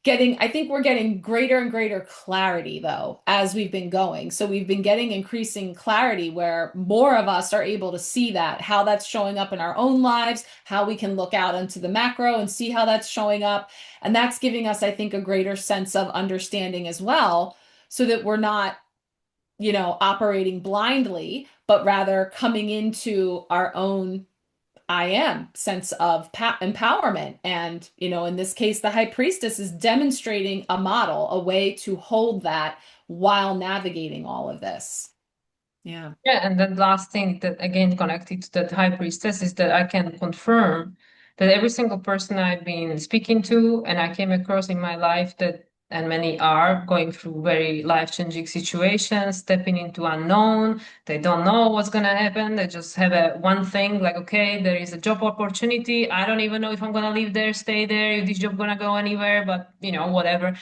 I think we're getting greater and greater clarity though as we've been going. So we've been getting increasing clarity where more of us are able to see that, how that's showing up in our own lives, how we can look out into the macro and see how that's showing up. And that's giving us, I think, a greater sense of understanding as well, so that we're not, operating blindly, but rather coming into our own I am sense of empowerment. And, in this case, the high priestess is demonstrating a model, a way to hold that while navigating all of this. Yeah. Yeah, and then last thing that again connected to that high priestess is that I can confirm that every single person I've been speaking to and I came across in my life that and many are going through very life-changing situations, stepping into unknown. They don't know what's gonna happen. They just have a one thing like, okay, there is a job opportunity. I don't even know if I'm gonna live there, stay there, if this job gonna go anywhere, but whatever.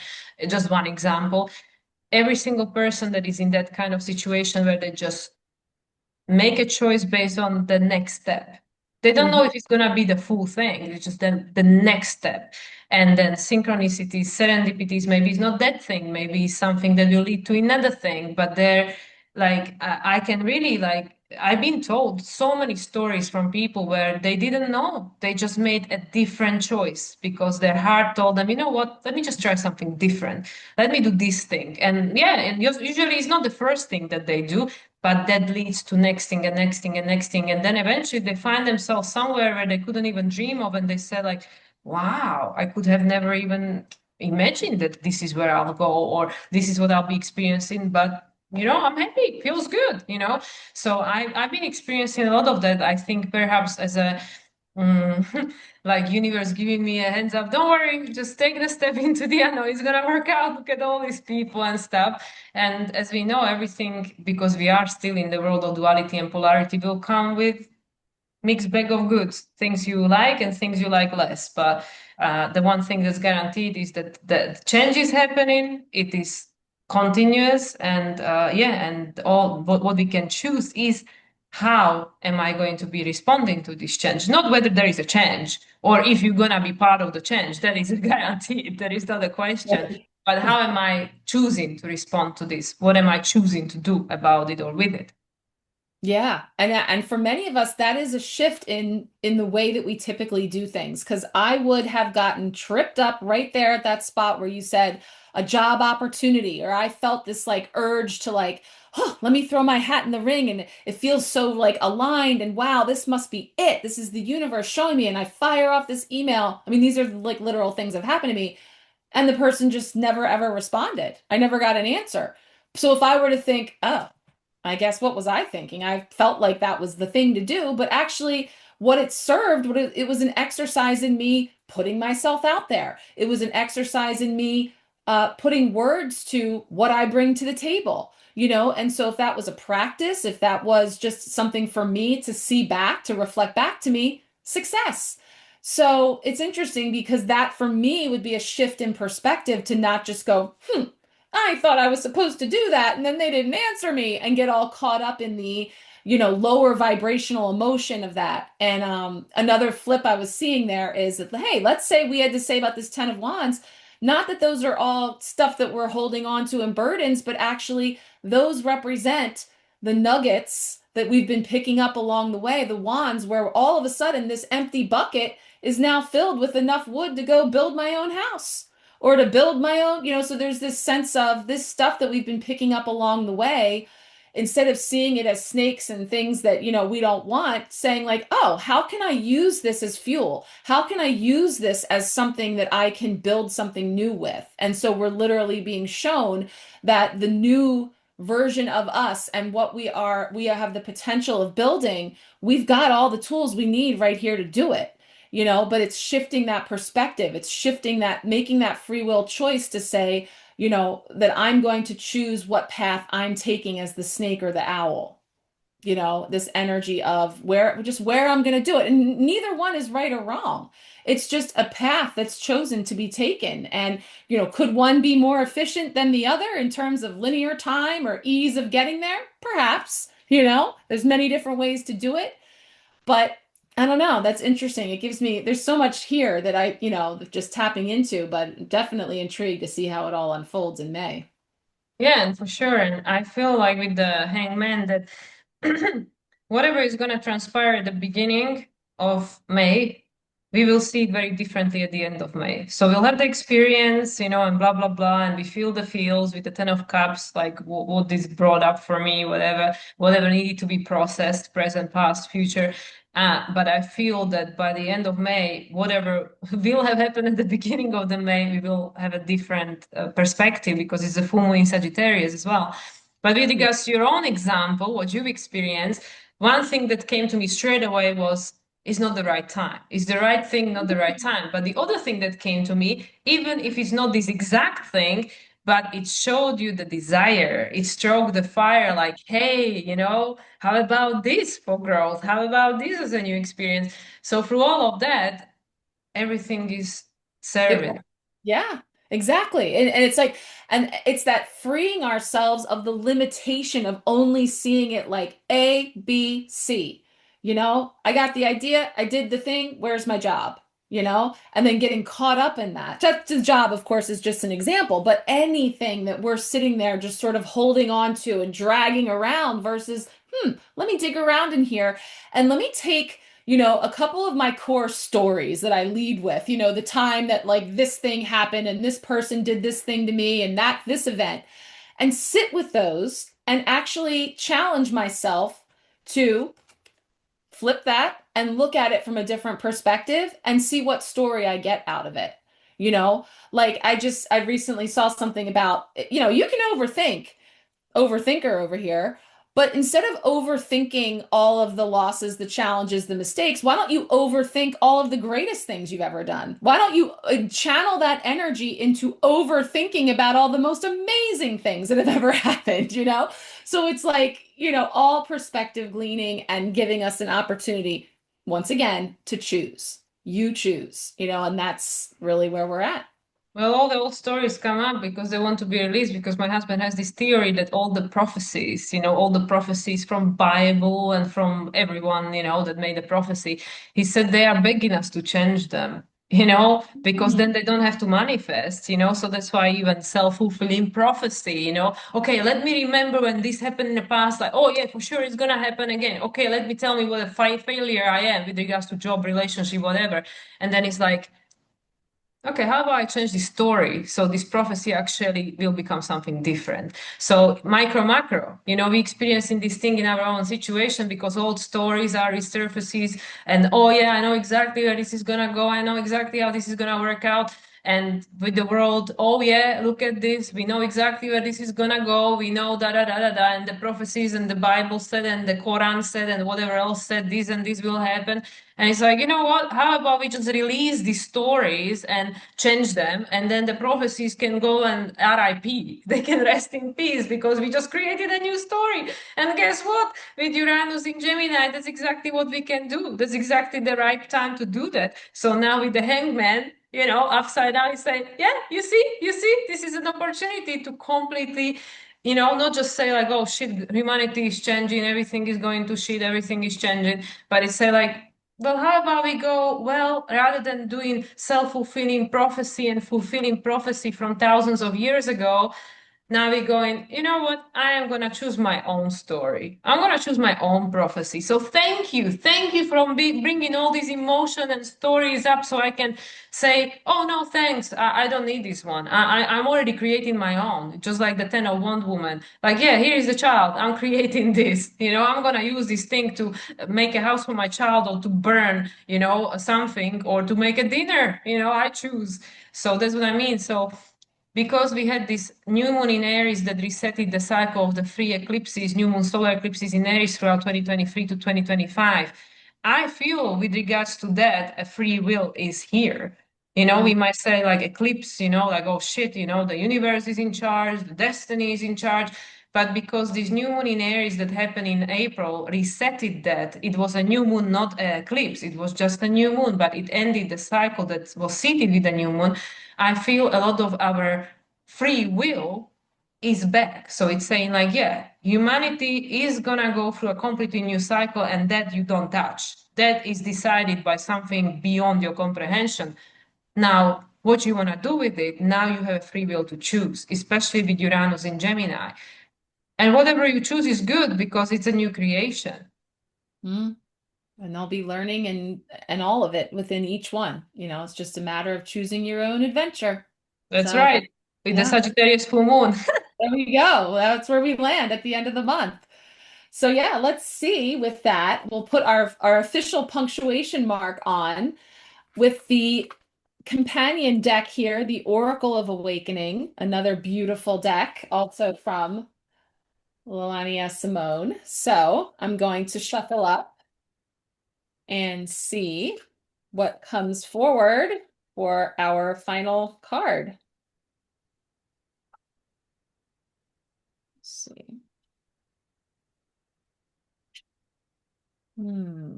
Just one example. Every single person that is in that kind of situation where they just make a choice based on the next step. They don't know Mhm. if it's going to be the full thing. It's just the next step. And then synchronicities, serendipities, maybe it's not that thing. Maybe it's something that will lead to another thing. But they're like, I can really like, I've been told so many stories from people where they didn't know. They just made a different choice because their heart told them, you know what, let me just try something different. Let me do this thing. And yeah, and usually it's not the first thing that they do, but that leads to next thing and next thing and next thing, and then eventually they find themselves somewhere where they couldn't even dream of, and they said like, wow, I could have never even imagined that this is where I'll go or this is what I'll be experiencing, but I'm happy, it feels good. So I've been experiencing a lot of that. I think perhaps as a like universe giving me a hands up, don't worry, just take the step into the unknown, it's gonna work out, look at all these people and stuff. And as we know, everything, because we are still in the world of duality and polarity, will come with mixed bag of goods, things you like and things you like less. But the one thing that's guaranteed is that the change is happening, it is continuous, and yeah, and all what we can choose is how am I going to be responding to this change? Not whether there is a change or if you're gonna be part of the change. That is a guarantee. That is not a question. Right. But how am I choosing to respond to this? What am I choosing to do about it or with it? Yeah, and for many of us, that is a shift in the way that we typically do things. Because I would have gotten tripped up right there at that spot where you said a job opportunity, or I felt this like urge to like, oh, let me throw my hat in the ring, and it feels so like aligned, and wow, this must be it. This is the universe showing me, and I fire off this email. I mean, these are like literal things that have happened to me, and the person just never ever responded. I never got an answer. So if I were to think, oh, I guess what was I thinking? I felt like that was the thing to do, but actually, what it served, it was an exercise in me putting myself out there. It was an exercise in me putting words to what I bring to the table. And so if that was a practice, if that was just something for me to see back, to reflect back to me, success. So it's interesting because that for me would be a shift in perspective to not just go, I thought I was supposed to do that, and then they didn't answer me, and get all caught up in the, lower vibrational emotion of that. And another flip I was seeing there is that, hey, let's say we had to say about this Ten of Wands, not that those are all stuff that we're holding on to and burdens, but actually those represent the nuggets that we've been picking up along the way, the wands, where all of a sudden this empty bucket is now filled with enough wood to go build my own house or to build my own, so there's this sense of this stuff that we've been picking up along the way, instead of seeing it as snakes and things that, we don't want, saying like, oh, how can I use this as fuel? How can I use this as something that I can build something new with? And so we're literally being shown that the new version of us and what we have the potential of building, we've got all the tools we need right here to do it. But it's shifting that perspective. It's shifting that, making that free will choice to say, that I'm going to choose what path I'm taking as the snake or the owl. This energy of where I'm going to do it. And neither one is right or wrong. It's just a path that's chosen to be taken. And, could one be more efficient than the other in terms of linear time or ease of getting there? Perhaps, there's many different ways to do it. But I don't know. That's interesting. There's so much here that just tapping into, but definitely intrigued to see how it all unfolds in May. Yeah, and for sure. And I feel like with the hangman that whatever is going to transpire at the beginning of May, we will see it very differently at the end of May. So we'll have the experience, and blah, blah, blah. And we feel the feels with the Ten of Cups, like what this brought up for me, whatever needed to be processed, present, past, future. But I feel that by the end of May, whatever will have happened at the beginning of the May, we will have a different perspective because it's a full moon in Sagittarius as well. But with regards to your own example, what you've experienced, one thing that came to me straight away was, it's not the right time. It's the right thing, not the right time. But the other thing that came to me, even if it's not this exact thing, but it showed you the desire. It stroked the fire like, hey, how about this for growth? How about this as a new experience? So through all of that, everything is It, serving. yeah, exactly. And it's like, and it's that freeing ourselves of the limitation of only seeing it like A, B, C. I got the idea, I did the thing, where's my job? And then getting caught up in that. Just the job, of course, is just an example, but anything that we're sitting there just sort of holding on to and dragging around versus, let me dig around in here and let me take a couple of my core stories that I lead with, the time that like this thing happened and this person did this thing to me and this event, and sit with those and actually challenge myself to flip that and look at it from a different perspective and see what story I get out of it. Like I recently saw something about, you can overthinker over here. But instead of overthinking all of the losses, the challenges, the mistakes, why don't you overthink all of the greatest things you've ever done? Why don't you channel that energy into overthinking about all the most amazing things that have ever happened, So it's like, all perspective gleaning and giving us an opportunity, once again, to choose. You choose, and that's really where we're at. Well, all the old stories come up because they want to be released because my husband has this theory that all the prophecies, all the prophecies from Bible and from everyone, that made a prophecy, he said they are begging us to change them, because then they don't have to manifest, so that's why even self-fulfilling prophecy, okay, let me remember when this happened in the past, like, oh yeah, for sure it's gonna happen again. Okay, let me tell me what a failure I am with regards to job, relationship, whatever. And then it's like, okay, how about I change the story so this prophecy actually will become something different? So micro macro, we experiencing this thing in our own situation because old stories are resurfaces and oh yeah, I know exactly where this is gonna go. I know exactly how this is gonna work out. And with the world, oh yeah, look at this. We know exactly where this is gonna go. We know da da da da da. And the prophecies and the Bible said and the Quran said and whatever else said this and this will happen. And it's like, you know what? How about we just release these stories and change them? And then the prophecies can go and RIP. They can rest in peace because we just created a new story. And guess what? With Uranus in Gemini, that's exactly what we can do. That's exactly the right time to do that. So now with the hangman, upside down. You say, yeah, you see, this is an opportunity to completely, not just say like, oh shit, humanity is changing, everything is going to shit, everything is changing, but it's say like, well, how about we go, well, rather than doing self-fulfilling prophecy and fulfilling prophecy from thousands of years ago, now we're going, you know what? I am going to choose my own story. I'm going to choose my own prophecy. So thank you. Thank you for bringing all these emotion and stories up so I can say, oh, no, thanks. I don't need this one. I'm already creating my own, just like the 10 of Wand woman. Like, yeah, here is the child. I'm creating this. I'm going to use this thing to make a house for my child or to burn, something or to make a dinner. I choose. So that's what I mean. So because we had this new moon in Aries that resetted the cycle of the three eclipses, new moon solar eclipses in Aries throughout 2023 to 2025, I feel with regards to that, a free will is here. We Mm, might say like eclipse, like, oh shit, the universe is in charge, the destiny is in charge. But because this new moon in Aries that happened in April resetted that, it was a new moon, not an eclipse. It was just a new moon, but it ended the cycle that was seated with the new moon. I feel a lot of our free will is back. So it's saying like, yeah, humanity is gonna go through a completely new cycle, and that you don't touch. That is decided by something beyond your comprehension. Now, what you want to do with it, now you have a free will to choose, especially with Uranus in Gemini. And whatever you choose is good because it's a new creation. mm. And they'll be learning and all of it within each one. It's just a matter of choosing your own adventure. That's So, right. With the yeah, Sagittarius full moon. there we go. That's where we land at the end of the month. So, yeah, let's see with that. We'll put our official punctuation mark on with the companion deck here, the Oracle of Awakening, another beautiful deck, also from Lelania Simone. So, I'm going to shuffle up and see what comes forward for our final card. Let's see. Hmm.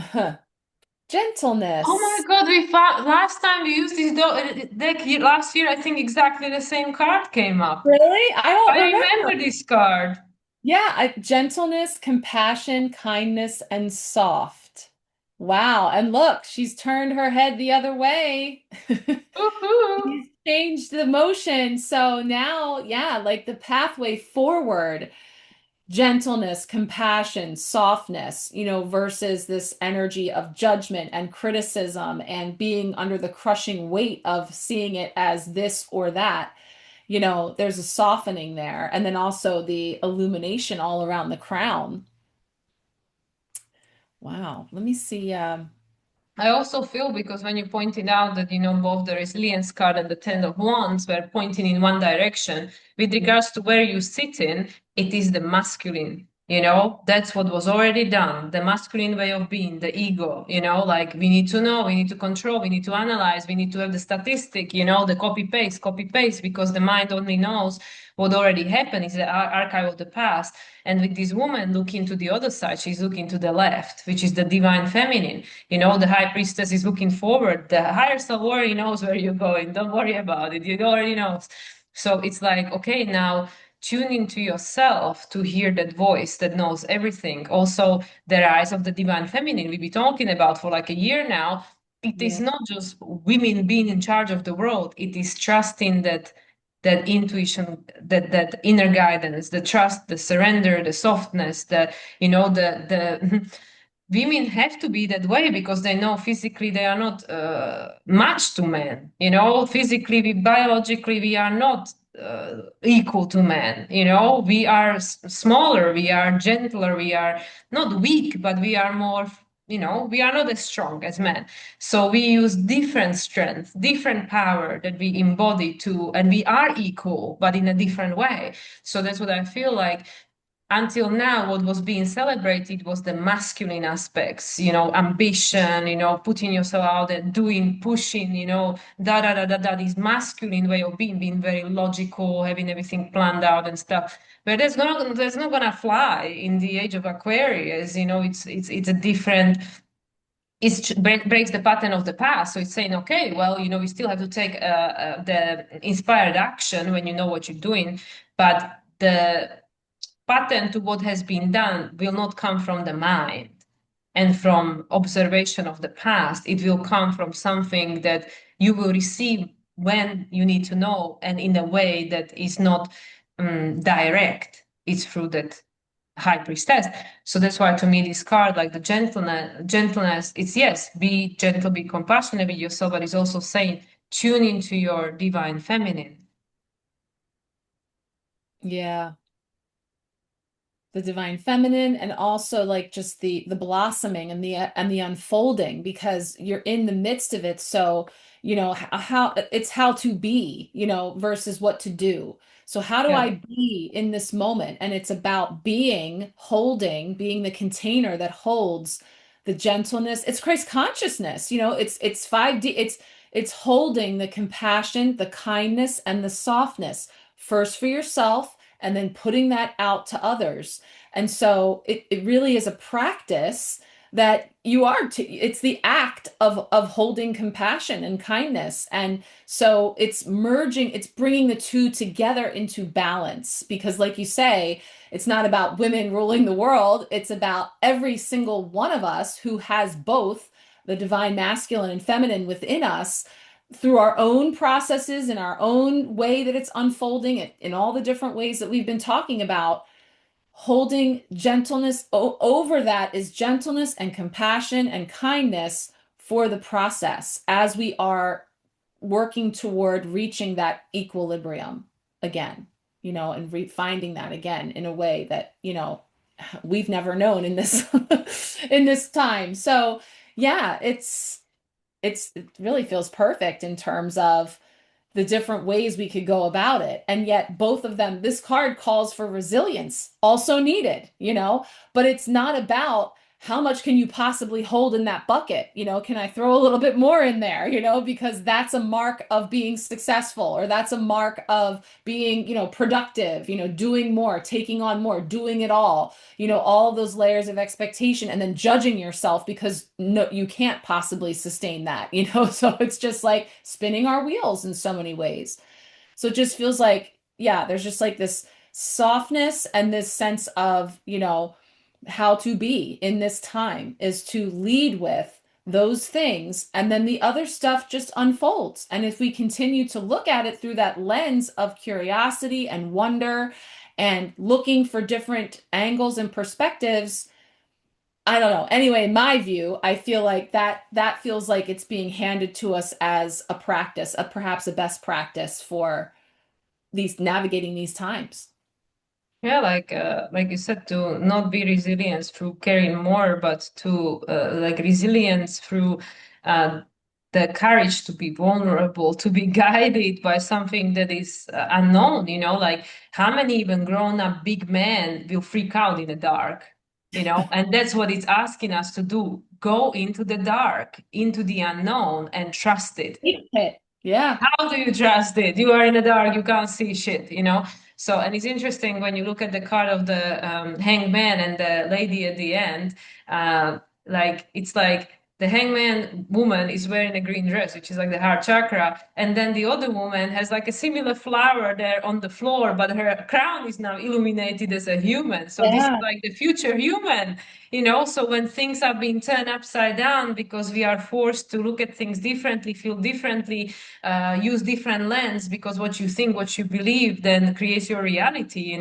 Oh my Gentleness. God, we found last time we used this deck last year, I think exactly the same card came up. Really? I don't I remember. remember this card. Yeah, gentleness, compassion, kindness, and soft. Wow. And look, she's turned her head the other way. Woohoo! She's changed the motion. So now, yeah, like the pathway forward, gentleness, compassion, softness, versus this energy of judgment and criticism and being under the crushing weight of seeing it as this or that. There's a softening there. And then also the illumination all around the crown. Wow. Let me see. I also feel because when you pointed out that, both the resilience card and the Ten of Wands were pointing in one direction, with Yeah. regards to where you sit in, it is the masculine. That's what was already done, the masculine way of being, the ego, like we need to know, we need to control, we need to analyze, we need to have the statistic, the copy paste, because the mind only knows what already happened, is the archive of the past. And with this woman looking to the other side, she's looking to the left, which is the divine feminine. The high priestess is looking forward. The higher self already knows where you're going. Don't worry about it. It already knows. So it's like, okay, now tune into yourself to hear that voice that knows everything. Also, the rise of the divine feminine we've been talking about for like a year now. It is Yeah. not just women being in charge of the world. It is trusting that intuition, that inner guidance, the trust, the surrender, the softness, the women have to be that way because they know physically they are not matched to men. Physically, biologically, we are not equal to men. We are smaller, we are gentler, we are not weak, but we are more. We are not as strong as men. So we use different strength, different power that we embody to, and we are equal, but in a different way. So that's what I feel like. until now, what was being celebrated was the masculine aspects, ambition, putting yourself out there, doing, pushing, this masculine way of being very logical, having everything planned out and stuff. But that's not gonna fly in the age of Aquarius. It's a different. Breaks the pattern of the past. So it's saying, okay, well, we still have to take the inspired action when you know what you're doing, but the pattern to what has been done will not come from the mind and from observation of the past. It will come from something that you will receive when you need to know, and in a way that is not direct. It's through that high priestess. So that's why to me this card, like the gentleness, it's yes, be gentle, be compassionate with yourself, but it's also saying tune into your divine feminine. Yeah. The divine feminine, and also like just the blossoming and the unfolding, because you're in the midst of it. So how it's how to be, versus what to do. So how do Yeah. I be in this moment? And it's about being the container that holds the gentleness. It's Christ consciousness. It's 5D. It's holding the compassion, the kindness, and the softness, first for yourself, and then putting that out to others. And so it really is a practice that it's the act of holding compassion and kindness. And so it's bringing the two together into balance, because like you say, it's not about women ruling the world. It's about every single one of us who has both the divine masculine and feminine within us, through our own processes in our own way that it's unfolding it in all the different ways that we've been talking about. Holding gentleness over that is gentleness and compassion and kindness for the process as we are working toward reaching that equilibrium again, and finding that again in a way that, we've never known in this in this time. So yeah, it really feels perfect in terms of the different ways we could go about it. And yet, both of them, this card calls for resilience, also needed, but it's not about how much can you possibly hold in that bucket? Can I throw a little bit more in there, because that's a mark of being successful, or that's a mark of being, productive, doing more, taking on more, doing it all those layers of expectation, and then judging yourself because no, you can't possibly sustain that, so it's just like spinning our wheels in so many ways. So it just feels like, yeah, there's just like this softness and this sense of, how to be in this time is to lead with those things, and then the other stuff just unfolds. And if we continue to look at it through that lens of curiosity and wonder and looking for different angles and perspectives, I don't know. Anyway, in my view, I feel like that feels like it's being handed to us as a practice, perhaps a best practice for these navigating these times. Yeah, like you said, to not be resilient through caring more, but to like resilience through uh, the courage to be vulnerable, to be guided by something that is unknown. Like how many even grown-up big men will freak out in the dark, and that's what it's asking us to do. Go into the dark, into the unknown, and trust it. Yeah. How do you trust it? You are in the dark, you can't see shit. So, and it's interesting when you look at the card of the hangman and the lady at the end, like it's like the hangman woman is wearing a green dress, which is like the heart chakra, and then the other woman has like a similar flower there on the floor, but her crown is now illuminated as a human. So this is Yeah. like the future human. So when things are being turned upside down because we are forced to look at things differently, feel differently, use different lens, because what you think, what you believe, then creates your reality.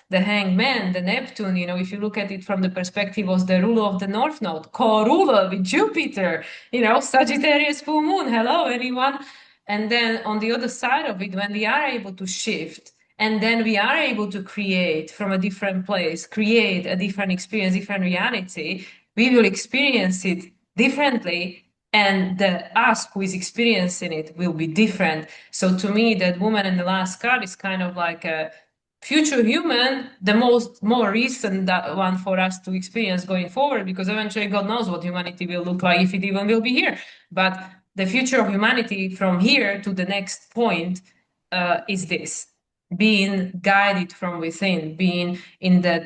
The hangman, the Neptune, if you look at it from the perspective of the ruler of the North Node, co-ruler with Jupiter, Sagittarius full moon. Hello, anyone? And then on the other side of it, when we are able to shift, and then we are able to create from a different place, create a different experience, different reality, we will experience it differently, and the us who is experiencing it will be different. So to me, that woman in the last card is kind of like a future human, the more recent that one for us to experience going forward, because eventually God knows what humanity will look like if it even will be here. But the future of humanity from here to the next point is this: being guided from within, being in that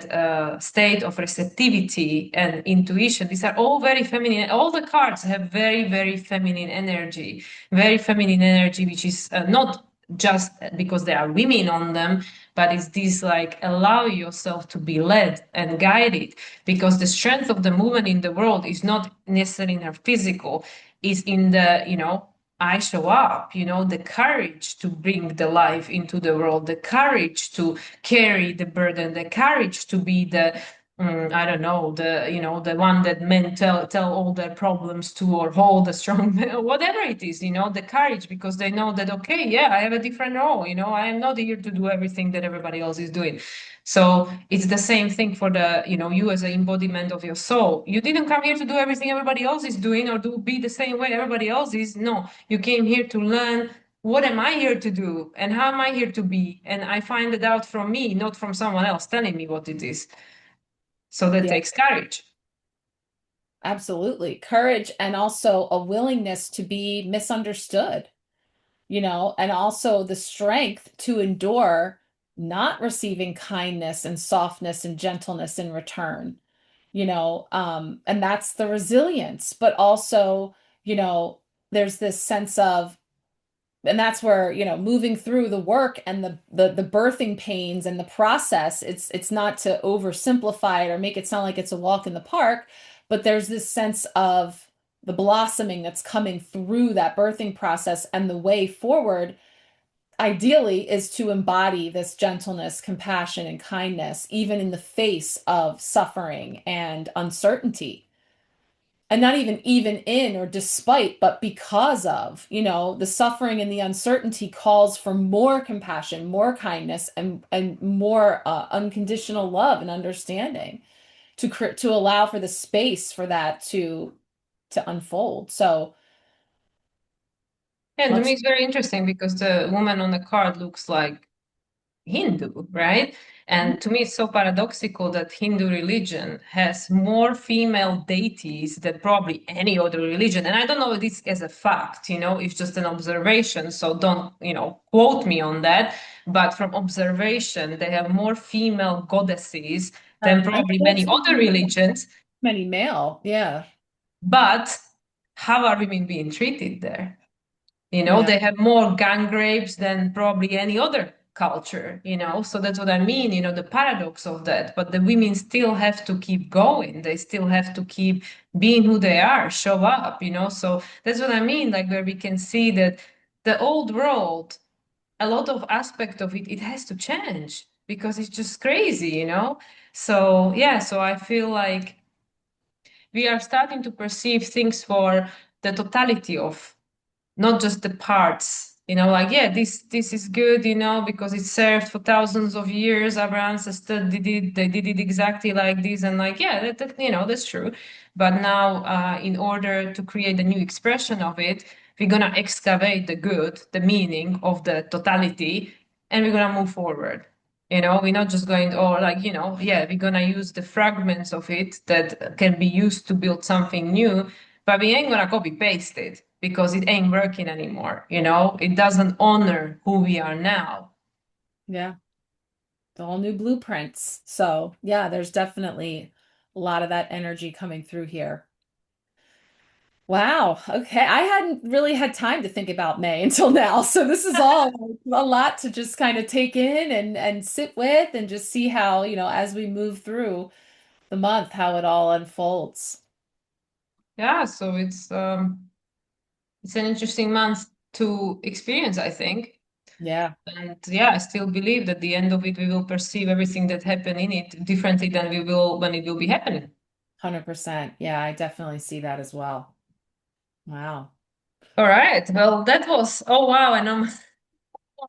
state of receptivity and intuition. These are all very feminine. All the cards have very, very very feminine energy, which is not just because there are women on them, but it's this like allow yourself to be led and guided, because the strength of the woman in the world is not necessarily in her physical, is in the, I show up, the courage to bring the life into the world, the courage to carry the burden, the courage to be the, I don't know, the one that men tell all their problems to, or hold a strong, whatever it is, the courage, because they know that, okay, yeah, I have a different role, I am not here to do everything that everybody else is doing. So it's the same thing for the, you as an embodiment of your soul. You didn't come here to do everything everybody else is doing or to be the same way everybody else is. No, you came here to learn what am I here to do and how am I here to be. And I find it out from me, not from someone else telling me what it is. So that Yeah, takes courage. absolutely. Courage and also a willingness to be misunderstood, and also the strength to endure not receiving kindness and softness and gentleness in return, and that's the resilience, but also, you know, there's this sense of, and that's where, moving through the work and the birthing pains and the process, it's not to oversimplify it or make it sound like it's a walk in the park, but there's this sense of the blossoming that's coming through that birthing process, and the way forward ideally is to embody this gentleness, compassion, and kindness, even in the face of suffering and uncertainty, and not even in or despite, but because of, the suffering and the uncertainty calls for more compassion, more kindness, and more unconditional love and understanding to allow for the space for that to unfold. So And to me, much. it's very interesting because the woman on the card looks like Hindu, right? And to me, it's so paradoxical that Hindu religion has more female deities than probably any other religion. And I don't know this as a fact, it's just an observation. So don't, quote me on that. But from observation, they have more female goddesses than I probably have many so other religions. many male. Yeah. But how are women being treated there? Yeah. They have more gang rapes than probably any other culture, so that's what I mean, the paradox of that. But the women still have to keep going, they still have to keep being who they are, show up, so that's what I mean, like where we can see that the old world, a lot of aspect of it has to change because it's just crazy, so yeah, so I feel like we are starting to perceive things for the totality of, not just the parts, like, yeah, this is good, because it served for thousands of years, our ancestors did it, they did it exactly like this, and like, yeah, that's true. But now, in order to create a new expression of it, we're gonna excavate the good, the meaning of the totality, and we're gonna move forward. We're not just going, or like, yeah, we're gonna use the fragments of it that can be used to build something new, but we ain't gonna copy paste it because it ain't working anymore. It doesn't honor who we are now. Yeah. All new blueprints. So, yeah, there's definitely a lot of that energy coming through here. Wow. Okay. I hadn't really had time to think about May until now. So this is all a lot to just kind of take in and sit with and just see how, as we move through the month, how it all unfolds. Yeah, so it's an interesting month to experience, I think. Yeah, And yeah, I still believe that the end of it we will perceive everything that happened in it differently than we will when it will be happening. 100%. Yeah, I definitely see that as well. Wow. All right. Well, that was, oh wow, and on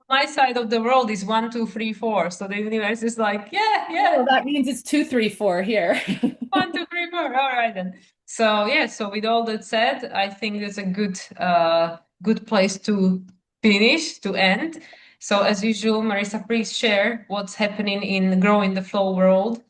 my side of the world is 1, 2, 3, 4. So the universe is like, yeah, Oh, yeah. that means it's 2, 3, 4 here. 1, 2, 3, 4. All right then. So yeah, so with all that said, I think that's a good place to finish, to end. So as usual, Marissa, please share what's happening in Growing the Flow world.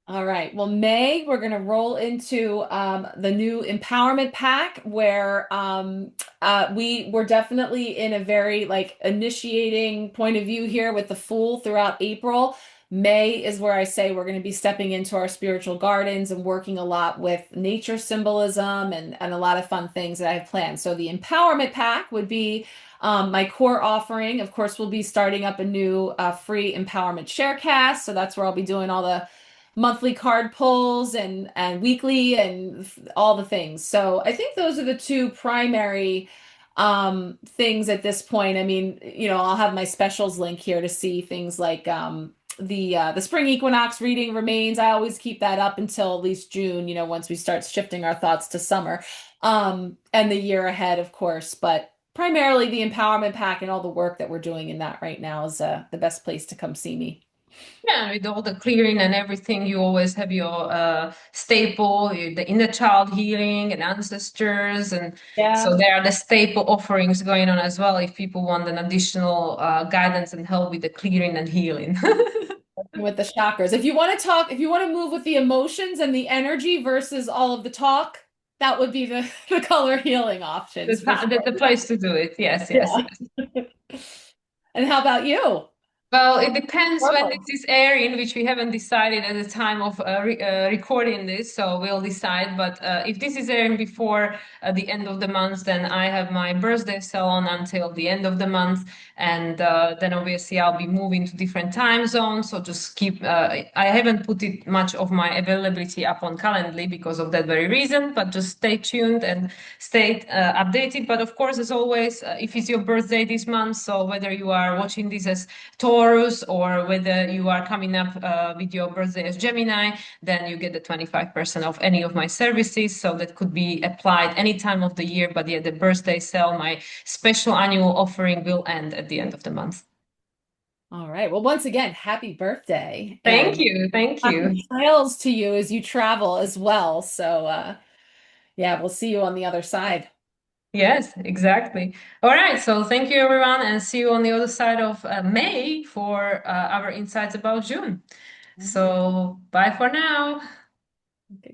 All right. Well, May, we're going to roll into the new empowerment pack where we're definitely in a very like initiating point of view here with the Fool throughout April. May is where I say we're going to be stepping into our spiritual gardens and working a lot with nature symbolism and a lot of fun things that I have planned. So the empowerment pack would be my core offering. Of course, we'll be starting up a new free empowerment sharecast. So that's where I'll be doing all the monthly card pulls and weekly and all the things. So I think those are the two primary things at this point. I mean, I'll have my specials link here to see things like the spring equinox reading remains. I always keep that up until at least June, once we start shifting our thoughts to summer. And the year ahead, of course, but primarily the empowerment pack and all the work that we're doing in that right now is the best place to come see me. Yeah, with all the clearing and everything, you always have your staple, the inner child healing and ancestors. And so Yeah. there are the staple offerings going on as well if people want an additional guidance and help with the clearing and healing. With the chakras. If you want to talk, if you want to move with the emotions and the energy versus all of the talk, that would be the, the color healing options for sure. The place to do it. Yes, yes, Yeah. yes. And how about you? Well, it depends when this Purple. is airing, which we haven't decided at the time of recording this, so we'll decide. But if this is airing before the end of the month, then I have my birthday salon until the end of the month, and then obviously I'll be moving to different time zones. So just keep. I haven't put it much of my availability up on Calendly because of that very reason. But just stay tuned and stay updated. But of course, as always, if it's your birthday this month, so whether you are watching this as Taurus, or whether you are coming up with your birthday as Gemini, then you get the 25% of any of my services. So that could be applied any time of the year. But yeah, the birthday sale, my special annual offering will end at the end of the month. All right. Well, once again, happy birthday Thank and you. Thank you. happy trails to you as you travel as well. So, yeah, we'll see you on the other side. Yes, exactly. All right. So thank you, everyone, and see you on the other side of May for our insights about June. All right. So bye for now. Okay.